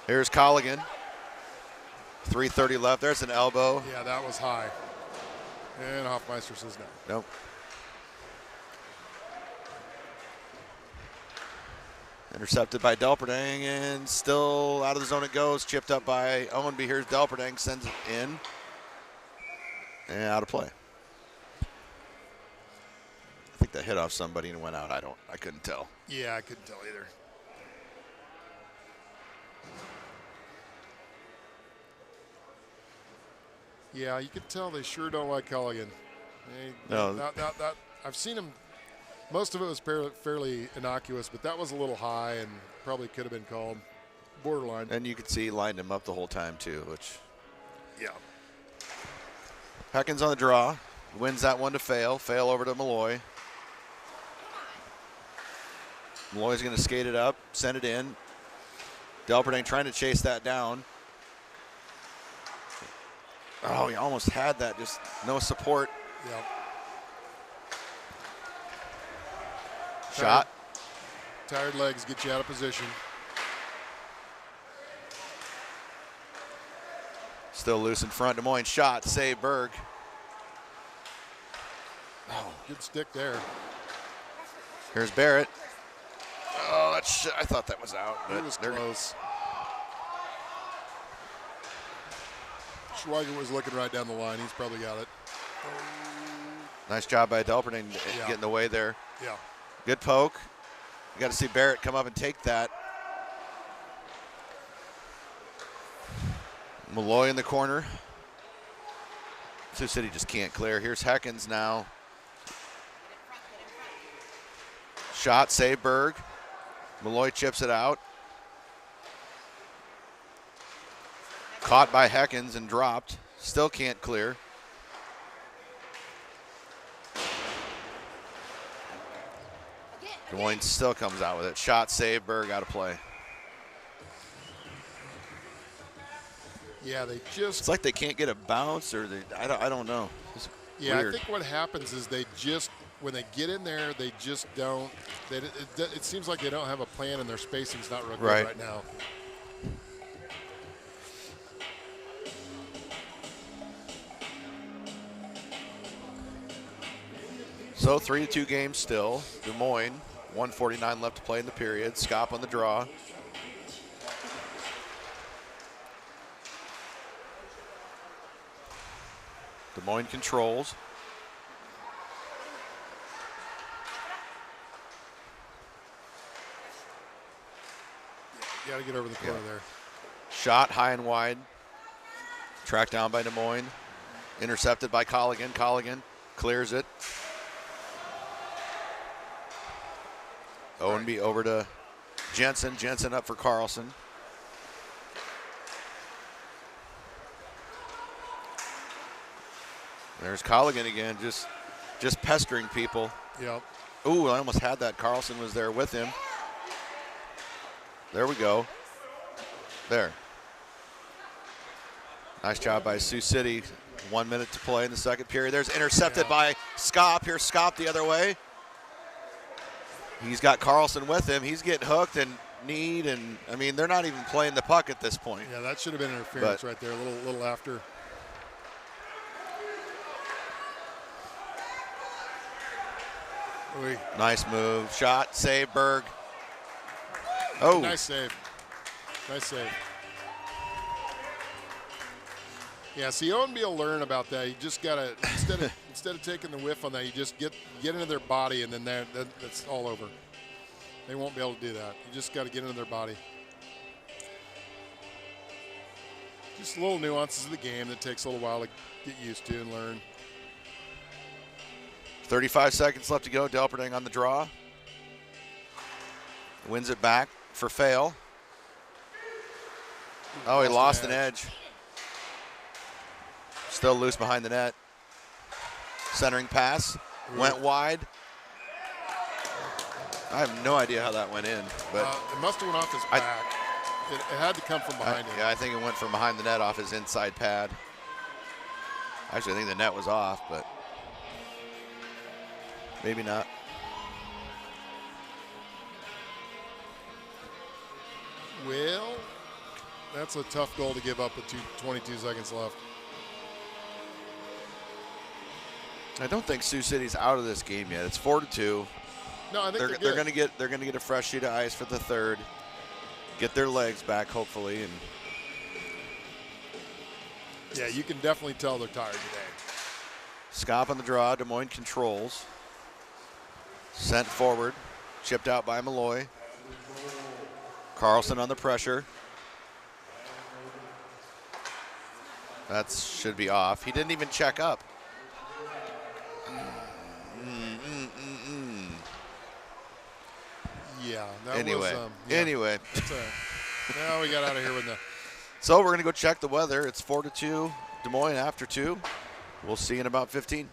Here's Colligan. 3:30 left. There's an elbow. Yeah, that was high. And Hoffmeister says no. Nope. Intercepted by Delperdang, and still out of the zone it goes. Chipped up by Owenby. Here's Delperdang, sends it in. And out of play. I think that hit off somebody and went out. I couldn't tell. Yeah, I couldn't tell either. Yeah, you could tell they sure don't like Colligan. No. I've seen him. Most of it was fairly innocuous, but that was a little high and probably could have been called borderline. And you could see he lined him up the whole time too, which. Yeah. Heckens on the draw. Wins that one to Fail. Fail over to Malloy. Malloy's going to skate it up, send it in. Delperdang trying to chase that down. Oh, he almost had that, just no support. Yep. Shot. Tired legs get you out of position. Still loose in front. Des Moines shot. Save Berg. Oh, good stick there. Here's Barrett. Oh, I thought that was out. It was close. Schweiger was looking right down the line. He's probably got it. Nice job by Delperdang getting away there. Yeah. Good poke. You got to see Barrett come up and take that. Malloy in the corner. Sioux City just can't clear. Here's Heckens now. Shot, save Berg. Malloy chips it out. Caught by Heckens and dropped. Still can't clear. Des Moines still comes out with it. Shot, save, Berg out of play. Yeah, it's like they can't get a bounce, or I don't know. It's weird. I think what happens is when they get in there, they just don't. It seems like they don't have a plan, and their spacing's not real good right now. So 3-2 game still. Des Moines, 1:49 left to play in the period. Scop on the draw. Des Moines controls. You got to get over the corner there. Shot high and wide. Tracked down by Des Moines. Intercepted by Colligan. Colligan clears it. Owenby over to Jensen. Jensen up for Carlson. There's Colligan again, just pestering people. Yep. Ooh, I almost had that. Carlson was there with him. There we go. There. Nice job by Sioux City. 1 minute to play in the second period. There's intercepted by Scop. Here's Scop the other way. He's got Carlson with him. He's getting hooked, and need, and I mean they're not even playing the puck at this point. Yeah, that should have been interference right there. A little after. Oy. Nice move, shot, save, Berg. Oh, nice save. Nice save. Yeah, so you won't be able to learn about that. You just gotta instead of taking the whiff on that, you just get into their body, and then that's all over. They won't be able to do that. You just got to get into their body. Just little nuances of the game that takes a little while to get used to and learn. 35 seconds left to go. Delperding on the draw. Wins it back for Fail. Oh, he lost an edge. Still loose behind the net. Centering pass. Went wide. I have no idea how that went in, but it must have went off his back. It had to come from behind him. Yeah, I think it went from behind the net off his inside pad. Actually, I think the net was off, but maybe not. Well, that's a tough goal to give up with 22 seconds left. I don't think Sioux City's out of this game yet. It's 4-2. No, I think they're going to get a fresh sheet of ice for the third. Get their legs back, hopefully, and yeah, you can definitely tell they're tired today. Scop on the draw. Des Moines controls. Sent forward, chipped out by Malloy. Carlson under pressure. That should be off. He didn't even check up. Yeah. That anyway, was, anyway. Now we got out of here with the. So we're going to go check the weather. It's 4-2, Des Moines after 2. We'll see you in about 15.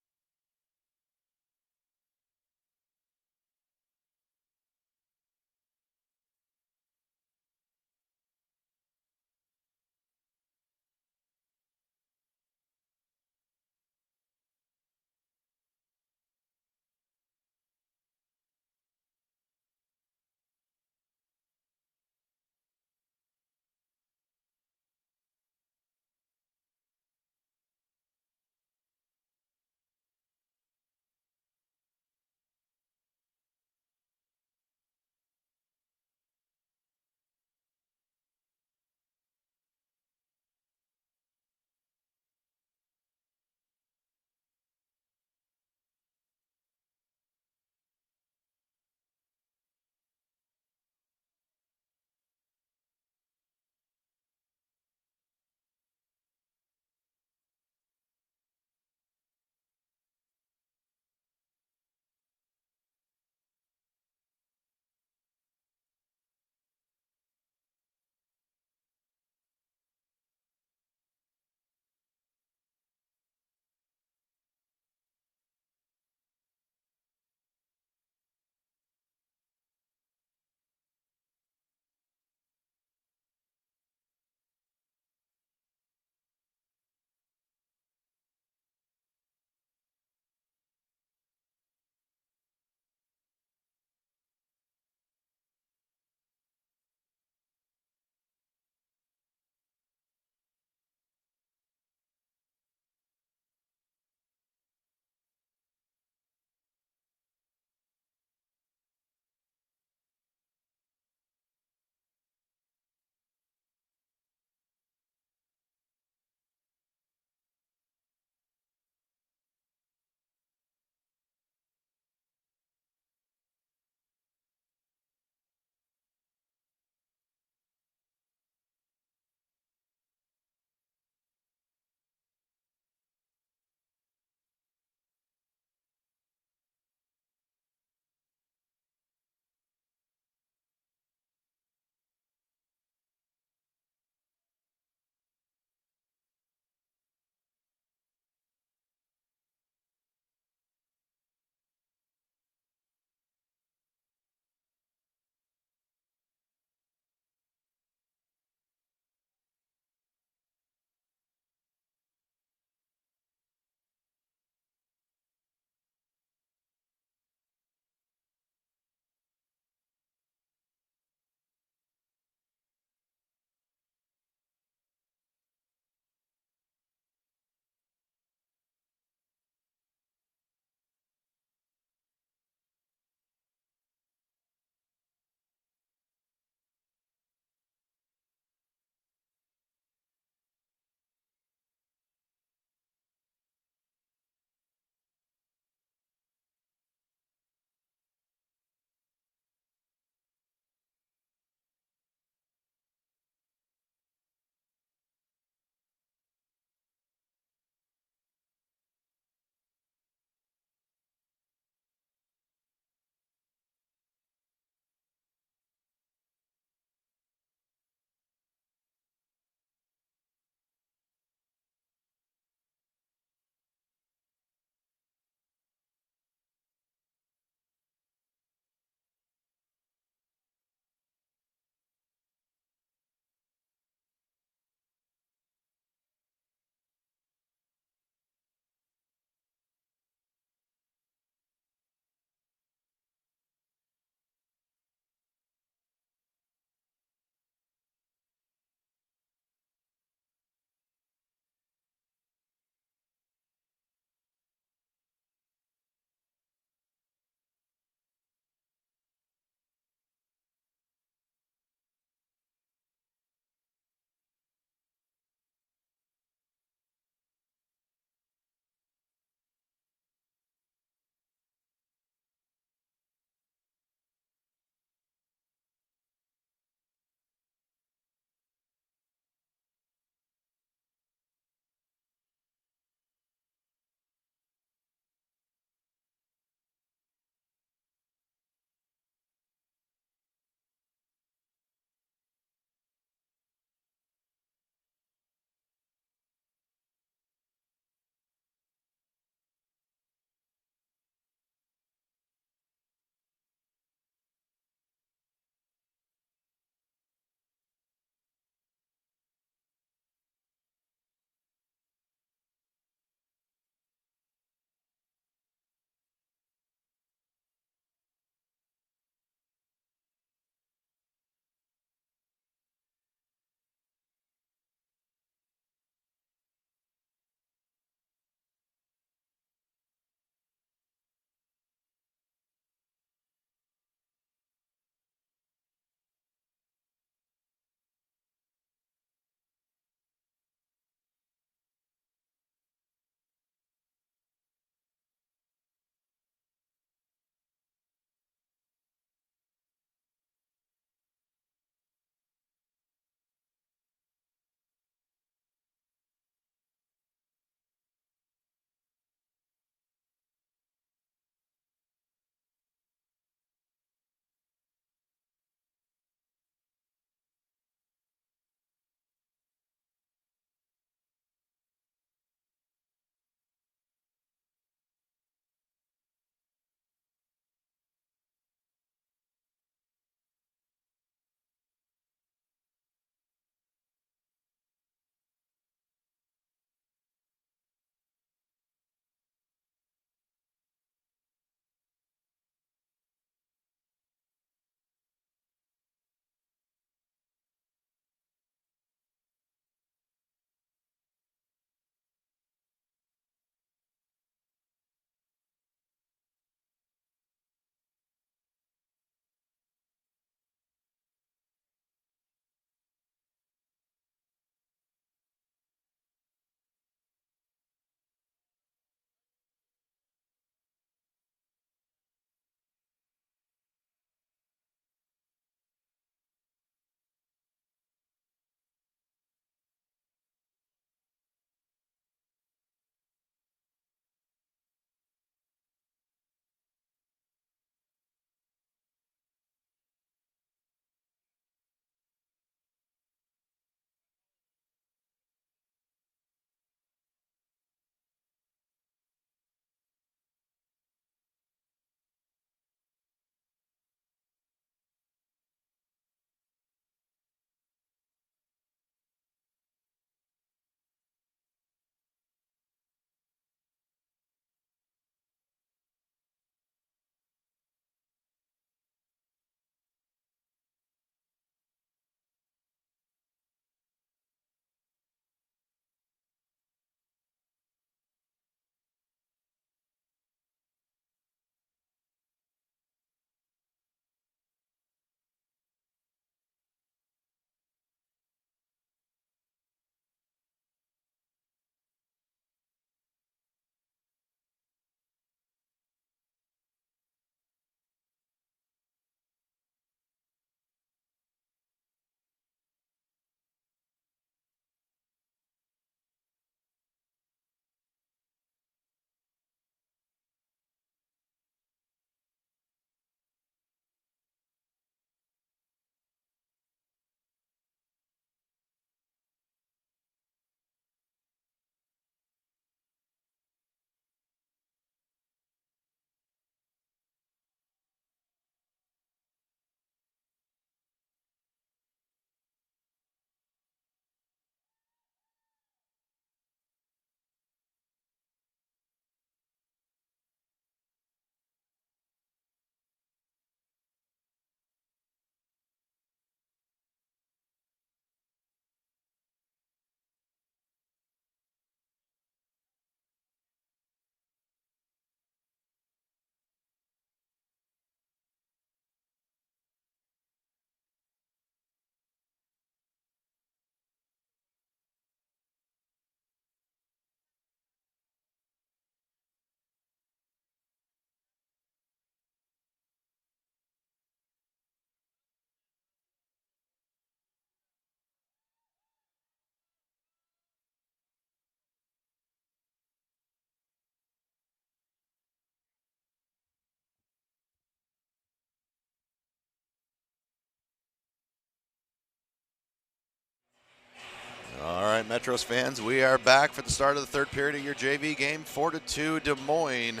Metros fans, we are back for the start of the third period of your JV game. 4-2 Des Moines.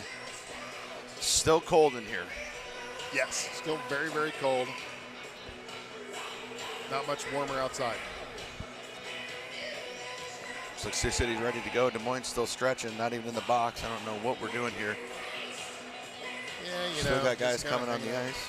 Still cold in here. Yes, still very, very cold. Not much warmer outside. Looks like Sioux City's ready to go. Des Moines still stretching, not even in the box. I don't know what we're doing here. Yeah, you Still know. got guys coming on the ice.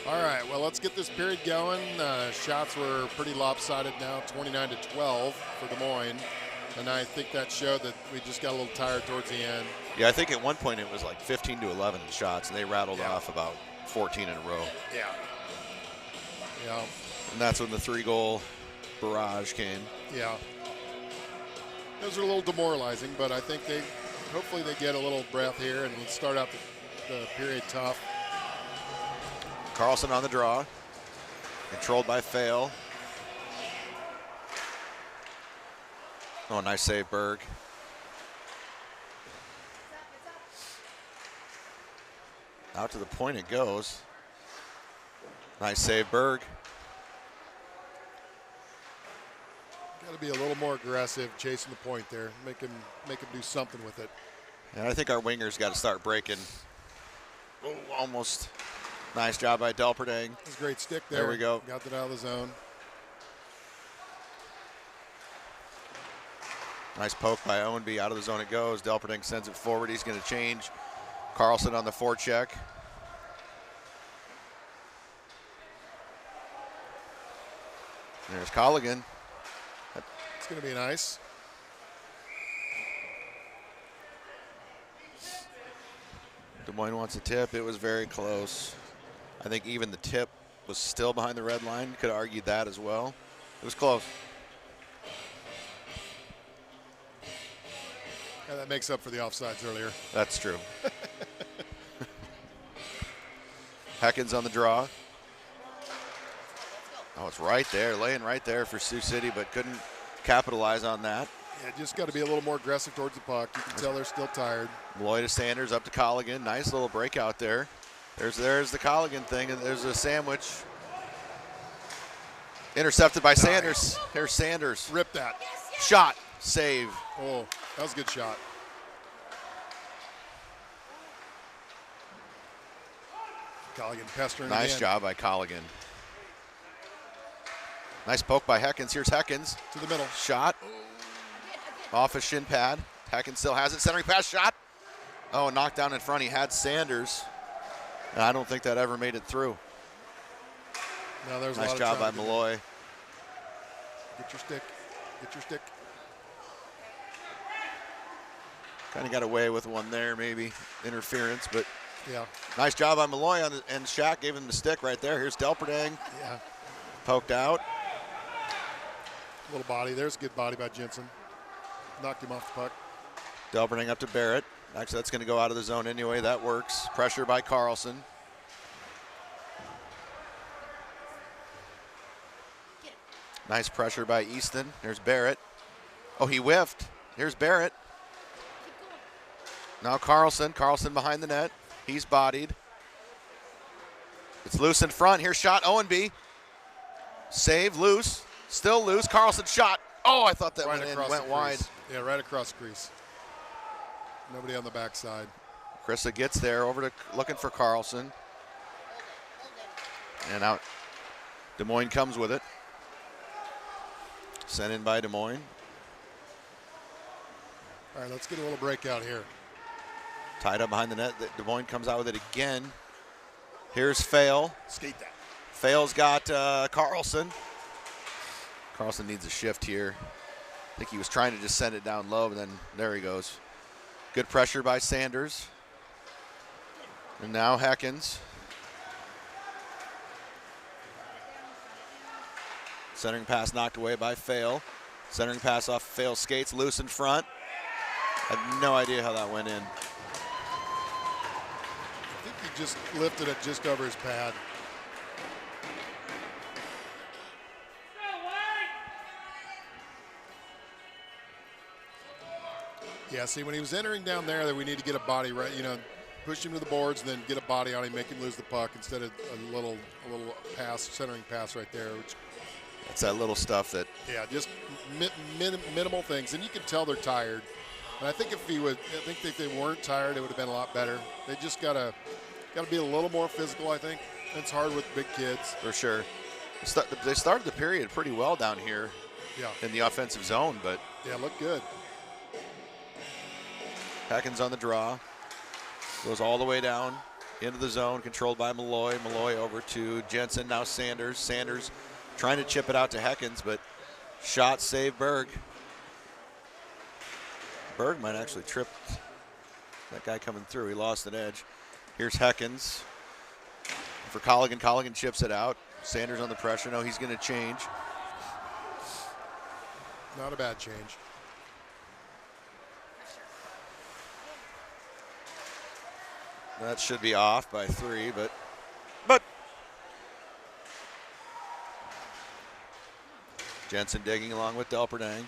All right, well, let's get this period going. Shots were pretty lopsided now, 29-12 for Des Moines. And I think that showed that we just got a little tired towards the end. Yeah, I think at one point it was like 15-11 in shots, and they rattled off about 14 in a row. Yeah. Yeah. And that's when the 3-goal barrage came. Yeah. Those are a little demoralizing, but I think hopefully they get a little breath here and start out the period tough. Carlson on the draw. Controlled by Fail. Oh, nice save, Berg. Out to the point it goes. Nice save, Berg. Got to be a little more aggressive, chasing the point there. Make him do something with it. And I think our wingers got to start breaking. Oh, almost. Nice job by Delperdang. That's a great stick there. There we go. Got that out of the zone. Nice poke by Owenby. Out of the zone it goes. Delperdang sends it forward. He's going to change. Carlson on the forecheck. There's Colligan. It's going to be nice. Des Moines wants a tip. It was very close. I think even the tip was still behind the red line. Could have argued that as well. It was close. Yeah, that makes up for the offsides earlier. That's true. Heckens on the draw. Oh, it's right there, laying right there for Sioux City, but couldn't capitalize on that. Yeah, just got to be a little more aggressive towards the puck. You can tell they're still tired. Malloy to Sanders, up to Colligan. Nice little breakout there. There's the Colligan thing, and there's a sandwich. Intercepted by Sanders. Here's Sanders. Rip that. Shot. Save. Oh, that was a good shot. Colligan pestering Nice again. job by Colligan. Nice poke by Heckens. Here's Heckens. To the middle. Shot. Off his shin pad. Heckens still has it. Centering pass shot. Oh, knocked down in front. He had Sanders. And I don't think that ever made it through. No, there's a nice lot job of by time Malloy. Get your stick. Get your stick. Kind of got away with one there, maybe interference, but yeah. Nice job by Malloy and Shaq gave him the stick right there. Here's Delperdang. Yeah. Poked out. Little body. There's a good body by Jensen. Knocked him off the puck. Delperdang up to Barrett. Actually, that's going to go out of the zone anyway. That works. Pressure by Carlson. Nice pressure by Easton. There's Barrett. Oh, he whiffed. Here's Barrett. Now Carlson. Carlson behind the net. He's bodied. It's loose in front. Here's shot. Owenby. Save. Loose. Still loose. Carlson shot. Oh, I thought that Right went in. across Went the wide. crease. Yeah, right across the crease. Nobody on the backside. Krista gets there, over to looking for Carlson. And out. Des Moines comes with it. Sent in by Des Moines. All right, let's get a little breakout here. Tied up behind the net. Des Moines comes out with it again. Here's Fail. Skate that. Fail's got Carlson. Carlson needs a shift here. I think he was trying to just send it down low, but then there he goes. Good pressure by Sanders. And now Heckens. Centering pass knocked away by Fail. Centering pass off Fail's skates, loose in front. I have no idea how that went in. I think he just lifted it just over his pad. Yeah, see, when he was entering down there, that we need to get a body right, push him to the boards and then get a body on him, make him lose the puck instead of a little pass, centering pass right there. Which, that's that little stuff that. Yeah, just minimal things, and you can tell they're tired. And I think if they weren't tired, it would have been a lot better. They just gotta be a little more physical. I think it's hard with big kids. For sure. They started the period pretty well down here. Yeah. In the offensive zone, but. Yeah, look good. Hackens on the draw. Goes all the way down into the zone, controlled by Malloy. Malloy over to Jensen, now Sanders. Sanders trying to chip it out to Heckens, but shot save Berg. Berg might actually trip that guy coming through. He lost an edge. Here's Heckens for Colligan. Colligan chips it out. Sanders on the pressure. No, he's going to change. Not a bad change. That should be off by 3, but Jensen digging along with Delperdang.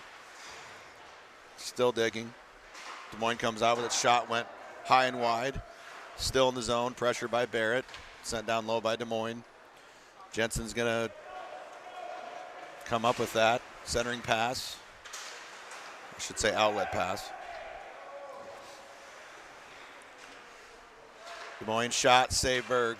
Still digging. Des Moines comes out with it. Shot went high and wide. Still in the zone. Pressure by Barrett. Sent down low by Des Moines. Jensen's going to come up with that. Centering pass. I should say outlet pass. Des Moines shot, save Berg.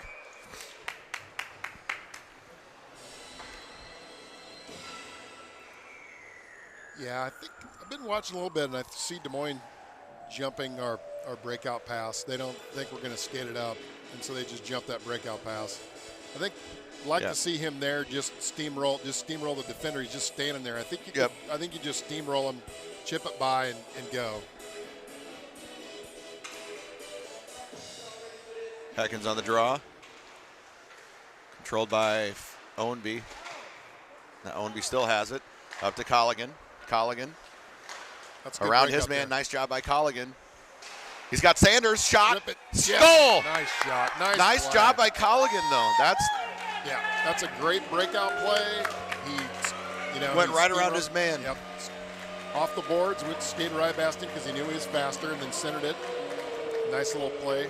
Yeah, I think I've been watching a little bit, and I see Des Moines jumping our breakout pass. They don't think we're going to skate it up, and so they just jump that breakout pass. I think I'd like to see him there just steamroll the defender. He's just standing there. I think you just steamroll him, chip it by, and go. Heckens on the draw. Controlled by Owenby. Now Owenby still has it. Up to Colligan. Colligan. Around his man. Nice job by Colligan. He's got Sanders. Shot. Goal. Nice shot. Nice job by Colligan, though. That's a great breakout play. He went right around his man. Yep. Off the boards, went skated right past him because he knew he was faster, and then centered it. Nice little play.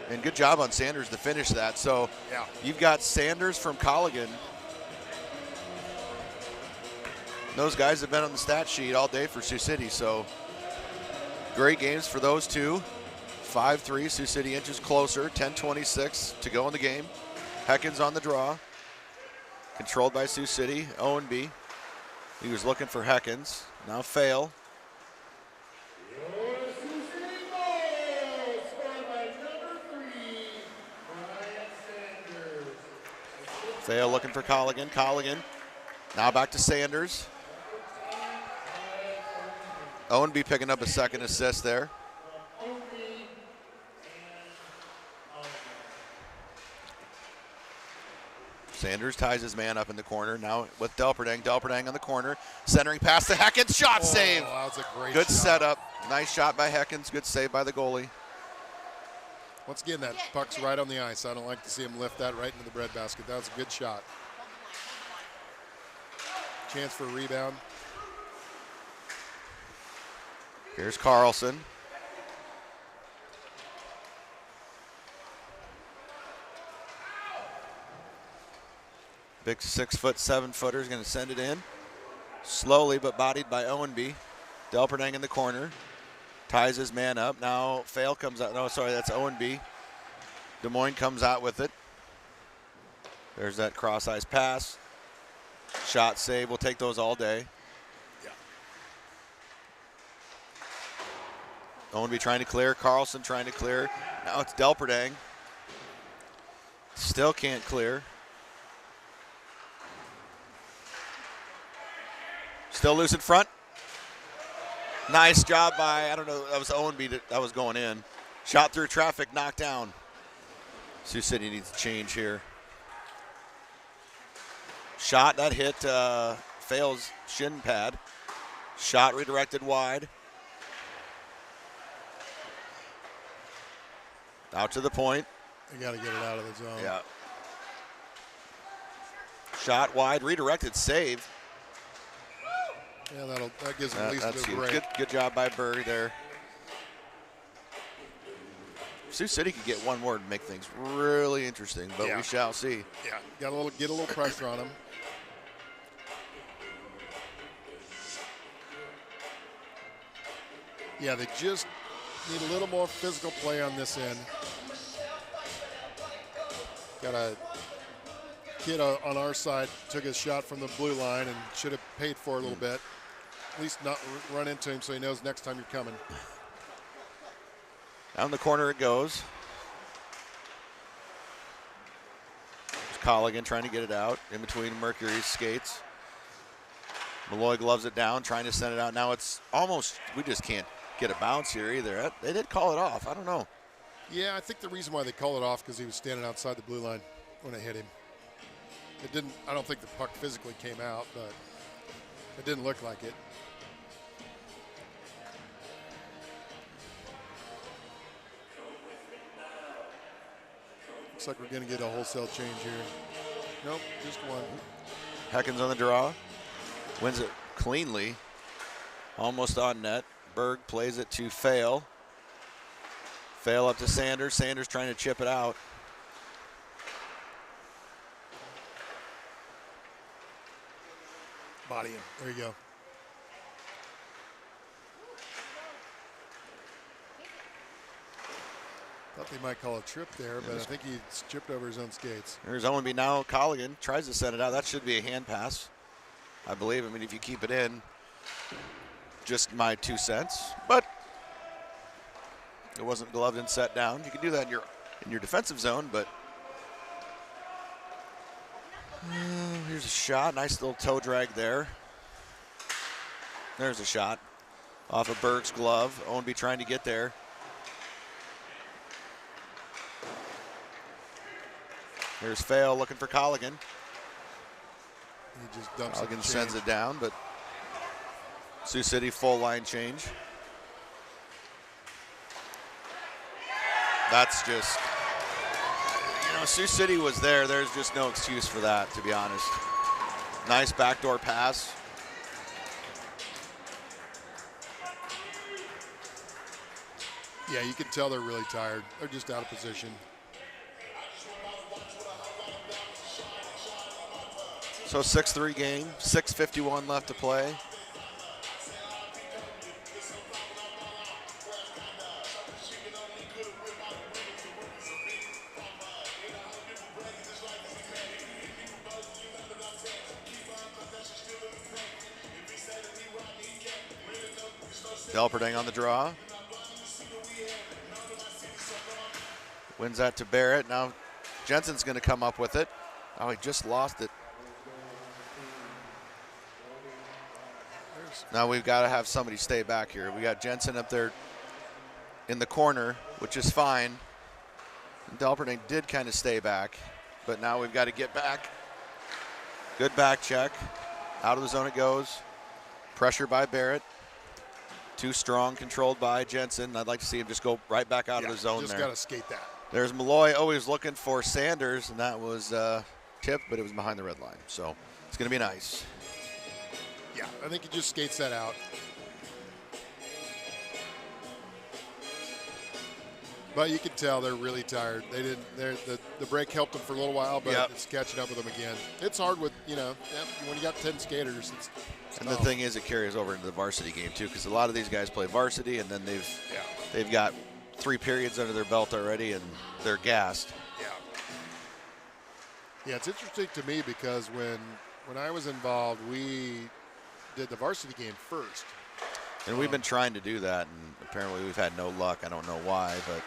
And good job on Sanders to finish that. So you've got Sanders from Colligan. Those guys have been on the stat sheet all day for Sioux City. So great games for those two. 5-3, Sioux City inches closer. 10:26 to go in the game. Heckens on the draw. Controlled by Sioux City. Owenby. He was looking for Heckens. Now fail. Fail looking for Colligan. Colligan now back to Sanders. Owenby picking up a second assist there. Sanders ties his man up in the corner. Now with Delperdang. Delperdang on the corner. Centering pass to Heckens. Shot save. That was a great Good shot. setup. Nice shot by Heckens. Good save by the goalie. Once again, that puck's right on the ice. I don't like to see him lift that right into the breadbasket. That was a good shot. Chance for a rebound. Here's Carlson. Big 6-foot, 7-footer is going to send it in. Slowly, but bodied by Owenby. Delperdang in the corner. Ties his man up. Now Fail comes out. No, sorry, that's Owenby. Des Moines comes out with it. There's that cross-ice pass. Shot save. We'll take those all day. Owenby trying to clear. Carlson trying to clear. Now it's Delperdang. Still can't clear. Still loose in front. Nice job by, I don't know, that was Owenby that was going in. Shot through traffic, knocked down. Sioux City needs to change here. Shot that hit Fail's shin pad. Shot redirected wide. Out to the point. You got to get it out of the zone. Yeah. Shot wide, redirected save. Yeah, that gives him at least That's a huge. break. Good job by Berg there. Sioux City could get one more to make things really interesting, but we shall see. Yeah, get a little pressure on him. Yeah, they just need a little more physical play on this end. Got a kid on our side, took his shot from the blue line and should have paid for it a little bit. At least not run into him so he knows next time you're coming. Down the corner it goes. There's Colligan trying to get it out in between Mercury's skates. Malloy gloves it down, trying to send it out. Now it's almost, we just can't get a bounce here either. They did call it off. I don't know. Yeah, I think the reason why they called it off because he was standing outside the blue line when it hit him. It didn't, I don't think the puck physically came out, but it didn't look like it. Looks like we're going to get a wholesale change here. Nope, just one. Heckens on the draw. Wins it cleanly. Almost on net. Berg plays it to Fail. Fail up to Sanders. Sanders trying to chip it out. Body him. There you go. Thought they might call a trip there, but I think he tripped over his own skates. There's Owenby now. Colligan tries to send it out. That should be a hand pass, I believe. I mean, if you keep it in, just my 2 cents. But it wasn't gloved and set down. You can do that in your defensive zone, but here's a shot. Nice little toe drag there. There's a shot off of Berg's glove. Owenby trying to get there. Here's Fail looking for Colligan. He just dumps it. Colligan sends it down, but Sioux City full line change. That's just, Sioux City was there. There's just no excuse for that, to be honest. Nice backdoor pass. Yeah, you can tell they're really tired. They're just out of position. So 6-3 game, 6:51 left to play. Delperding on the draw. Wins that to Barrett. Now Jensen's going to come up with it. Oh, he just lost it. Now we've got to have somebody stay back here. We got Jensen up there in the corner, which is fine. Delperding did kind of stay back, but now we've got to get back. Good back check. Out of the zone it goes. Pressure by Barrett. Too strong, controlled by Jensen. I'd like to see him just go right back out of the zone just there. got to skate that. There's Malloy always looking for Sanders, and that was tipped, but it was behind the red line. So it's going to be nice. Yeah, I think he just skates that out. But you can tell they're really tired. They didn't. The break helped them for a little while, but it's catching up with them again. It's hard with when you got 10 skaters. It's and the thing is, it carries over into the varsity game too, because a lot of these guys play varsity, and then they've got 3 periods under their belt already, and they're gassed. Yeah, it's interesting to me because when I was involved, we did the varsity game first. And we've been trying to do that, and apparently we've had no luck. I don't know why, but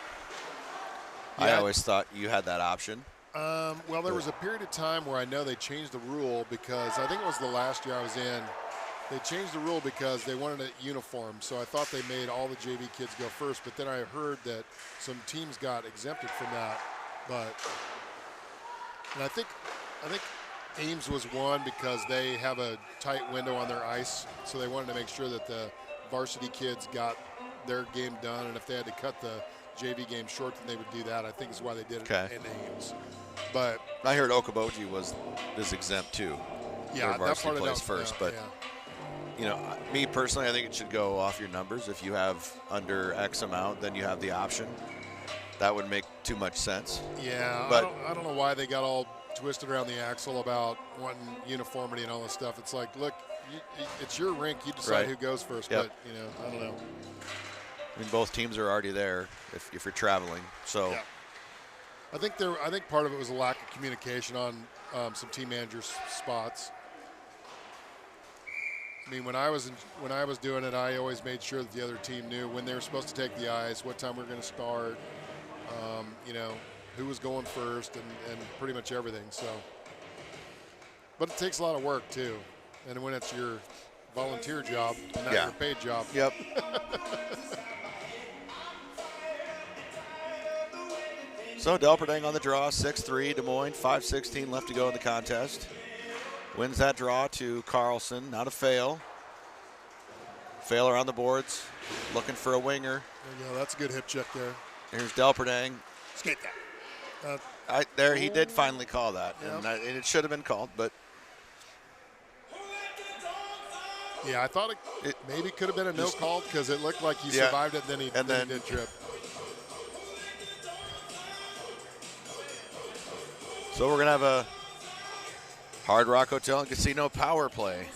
I always thought you had that option. Well, there was a period of time where I know they changed the rule because I think it was the last year I was in. They changed the rule because they wanted a uniform, so I thought they made all the JV kids go first, but then I heard that some teams got exempted from that. And I think Ames was one because they have a tight window on their ice, so they wanted to make sure that the varsity kids got their game done, and if they had to cut the JV game short, then they would do that. I think is why they did it in Ames. But I heard Okoboji is exempt too. Yeah, varsity that part plays first, but you know, me personally, I think it should go off your numbers. If you have under X amount, then you have the option. That would make too much sense. Yeah, But I don't know why they got all twisted around the axle about wanting uniformity and all this stuff. It's like, look, it's your rink. You decide Right. who goes first. Yep. But, you know, I don't know. I mean, both teams are already there if you're traveling. So Yeah. I think part of it was a lack of communication on some team managers' spots. I mean, when I was doing it, I always made sure that the other team knew when they were supposed to take the ice, what time we were going to start, you know, who was going first, and pretty much everything. So, but it takes a lot of work too, and when it's your volunteer job, not your paid job. Yep. So Delperdang on the draw, 6-3. Des Moines, 5:16 left to go in the contest. Wins that draw to Carlson. Not a fail. Failer on the boards, looking for a winger. There you go. That's a good hip check there. Here's Delperdang. Skate that. He did finally call that, Yep. and it should have been called, but Yeah, I thought it maybe could have been a no call because it looked like he survived it, then he did trip. So we're going to have a Hard Rock Hotel and Casino power play.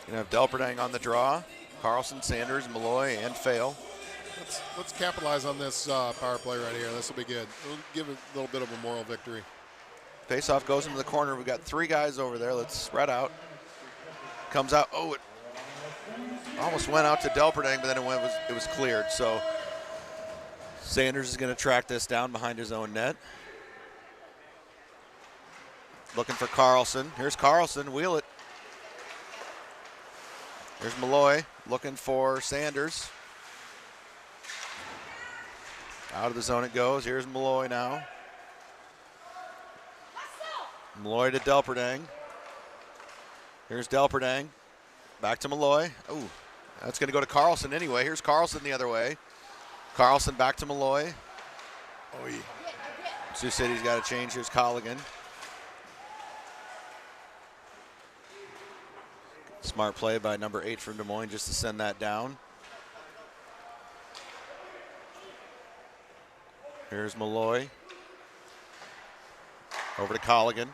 Going to have Delperdang on the draw. Carlson, Sanders, Malloy, and Fail. Let's capitalize on this power play right here. This will be good. We'll give it a little bit of a moral victory. Face-off goes into the corner. We've got 3 guys over there. Let's spread out. Comes out. Oh, it almost went out to Delperdang, but then it was cleared. So Sanders is going to track this down behind his own net. Looking for Carlson. Here's Carlson. Wheel it. Here's Malloy looking for Sanders. Out of the zone it goes. Here's Malloy now. Malloy to Delperdang. Here's Delperdang. Back to Malloy. Oh, that's going to go to Carlson anyway. Here's Carlson the other way. Carlson back to Malloy. Oh, yeah. Sioux City's got to change. Here's Colligan. Smart play by number 8 from Des Moines just to send that down. Here's Malloy. Over to Colligan.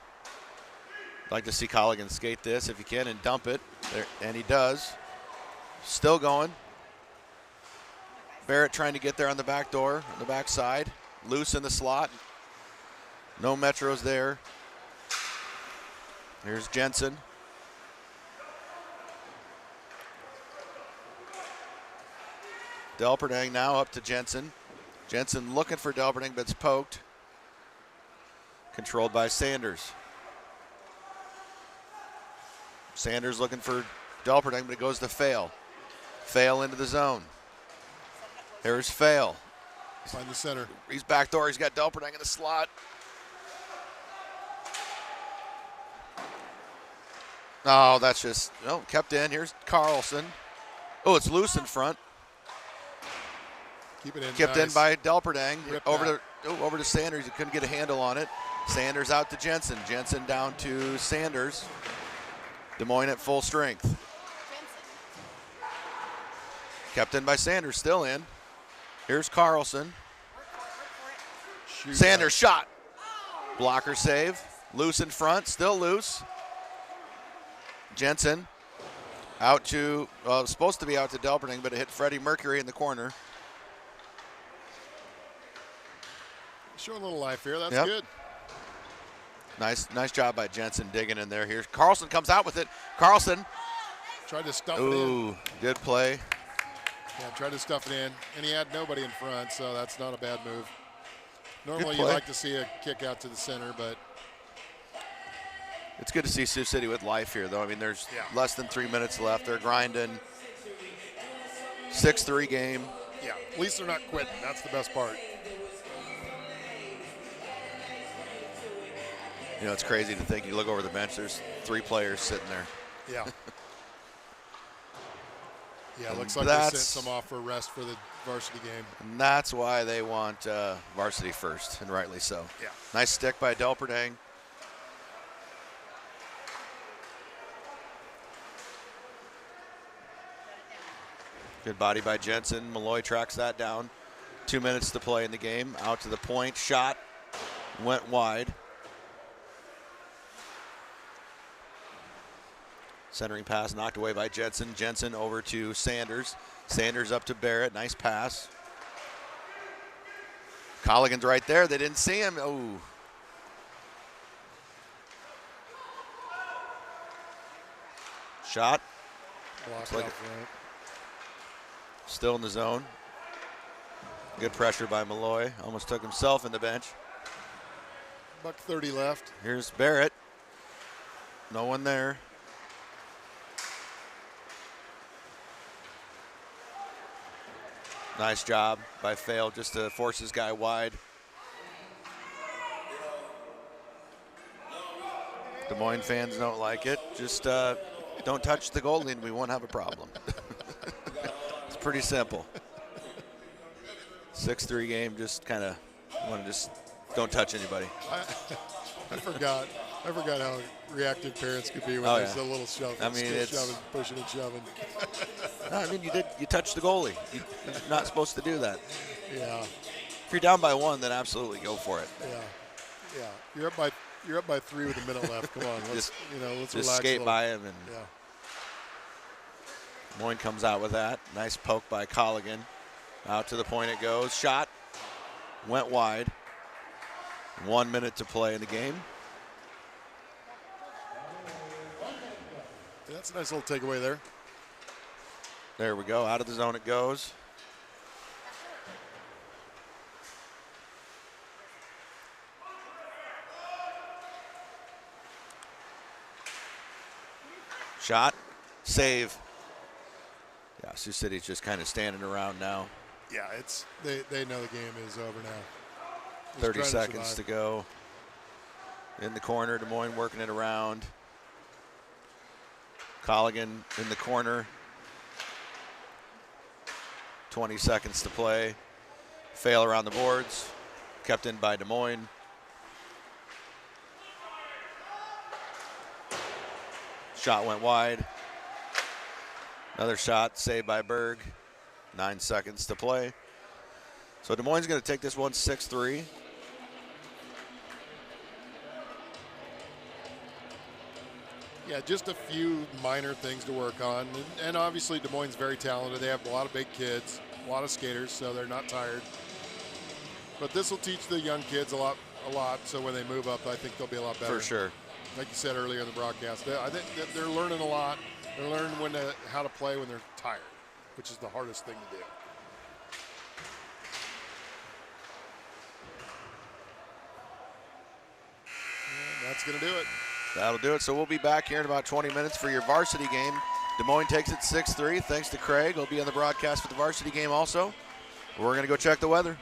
I'd like to see Colligan skate this if he can and dump it. There, and he does. Still going. Barrett trying to get there on the back door, on the back side. Loose in the slot. No Metros there. Here's Jensen. Delperdang now up to Jensen. Jensen looking for Delperdang, but it's poked. Controlled by Sanders. Sanders looking for Delperdang, but it goes to Fail. Fail into the zone. There's Fail. Find the center. He's back door. He's got Delperdang in the slot. Oh, that's just, no, kept in. Here's Carlson. Oh, it's loose in front. Keep it in. Kept in by Delperdang. Over to Sanders. He couldn't get a handle on it. Sanders out to Jensen. Jensen down to Sanders. Des Moines at full strength. Kept in by Sanders. Still in. Here's Carlson. Sanders shot. Blocker save. Loose in front. Still loose. Jensen out to, well, it was supposed to be out to Delperdang, but it hit Freddie Mercury in the corner. Showing a little life here. That's Yep. good. Nice job by Jensen digging in there. Here's Carlson comes out with it. Carlson. Tried to stuff it in. Ooh, good play. Yeah, tried to stuff it in, and he had nobody in front, so that's not a bad move. Normally play. you like to see a kick out to the center, but It's good to see Sioux City with life here, though. I mean, there's less than 3 minutes left. They're grinding. 6-3 game. yeah, at least they're not quitting. That's the best part. You know, it's crazy to think. You look over the bench, there's 3 players sitting there. Yeah. Yeah, it looks like they sent some off for rest for the varsity game. And that's why they want varsity first, and rightly so. Yeah. Nice stick by Delperdang. Good body by Jensen. Malloy tracks that down. 2 minutes to play in the game. Out to the point. Shot. Went wide. Centering pass knocked away by Jensen. Jensen over to Sanders. Sanders up to Barrett. Nice pass. Colligan's right there. They didn't see him. Oh. Shot. Blocked Like off right. Still in the zone. Good pressure by Malloy. Almost took himself in the bench. $1:30 left. Here's Barrett. No one there. Nice job by Fail just to force his guy wide. Des Moines fans don't like it. Just don't touch the goalie and we won't have a problem. It's pretty simple. 6-3 game, just kind of want to just don't touch anybody. I forgot how reactive parents could be when there's a little shove. I mean, it's shoving, pushing and shoving. No, I mean, you touched the goalie. You're not supposed to do that. Yeah. If you're down by one, then absolutely go for it. Yeah. You're up by 3 with a minute left. Come on, let's just relax. skate by him, and yeah. Moyne comes out with that. Nice poke by Colligan. Out to the point it goes. Shot. Went wide. 1 minute to play in the game. Yeah, that's a nice little takeaway there. There we go. Out of the zone it goes. Shot. Save. Yeah, Sioux City's just kind of standing around now. Yeah, they know the game is over now. Just 30 seconds to go. In the corner, Des Moines working it around. Colligan in the corner. 20 seconds to play. Fail around the boards. Kept in by Des Moines. Shot went wide. Another shot saved by Berg. 9 seconds to play. So Des Moines going to take this one 6-3. Yeah, just a few minor things to work on. And obviously Des Moines is very talented. They have a lot of big kids, a lot of skaters, so they're not tired. But this will teach the young kids a lot. So when they move up, I think they'll be a lot better. For sure. Like you said earlier in the broadcast, I think that they're learning a lot. They're learning how to play when they're tired, which is the hardest thing to do. And that's going to do it. That'll do it. So we'll be back here in about 20 minutes for your varsity game. Des Moines takes it 6-3. Thanks to Craig. He'll be on the broadcast for the varsity game also. We're going to go check the weather.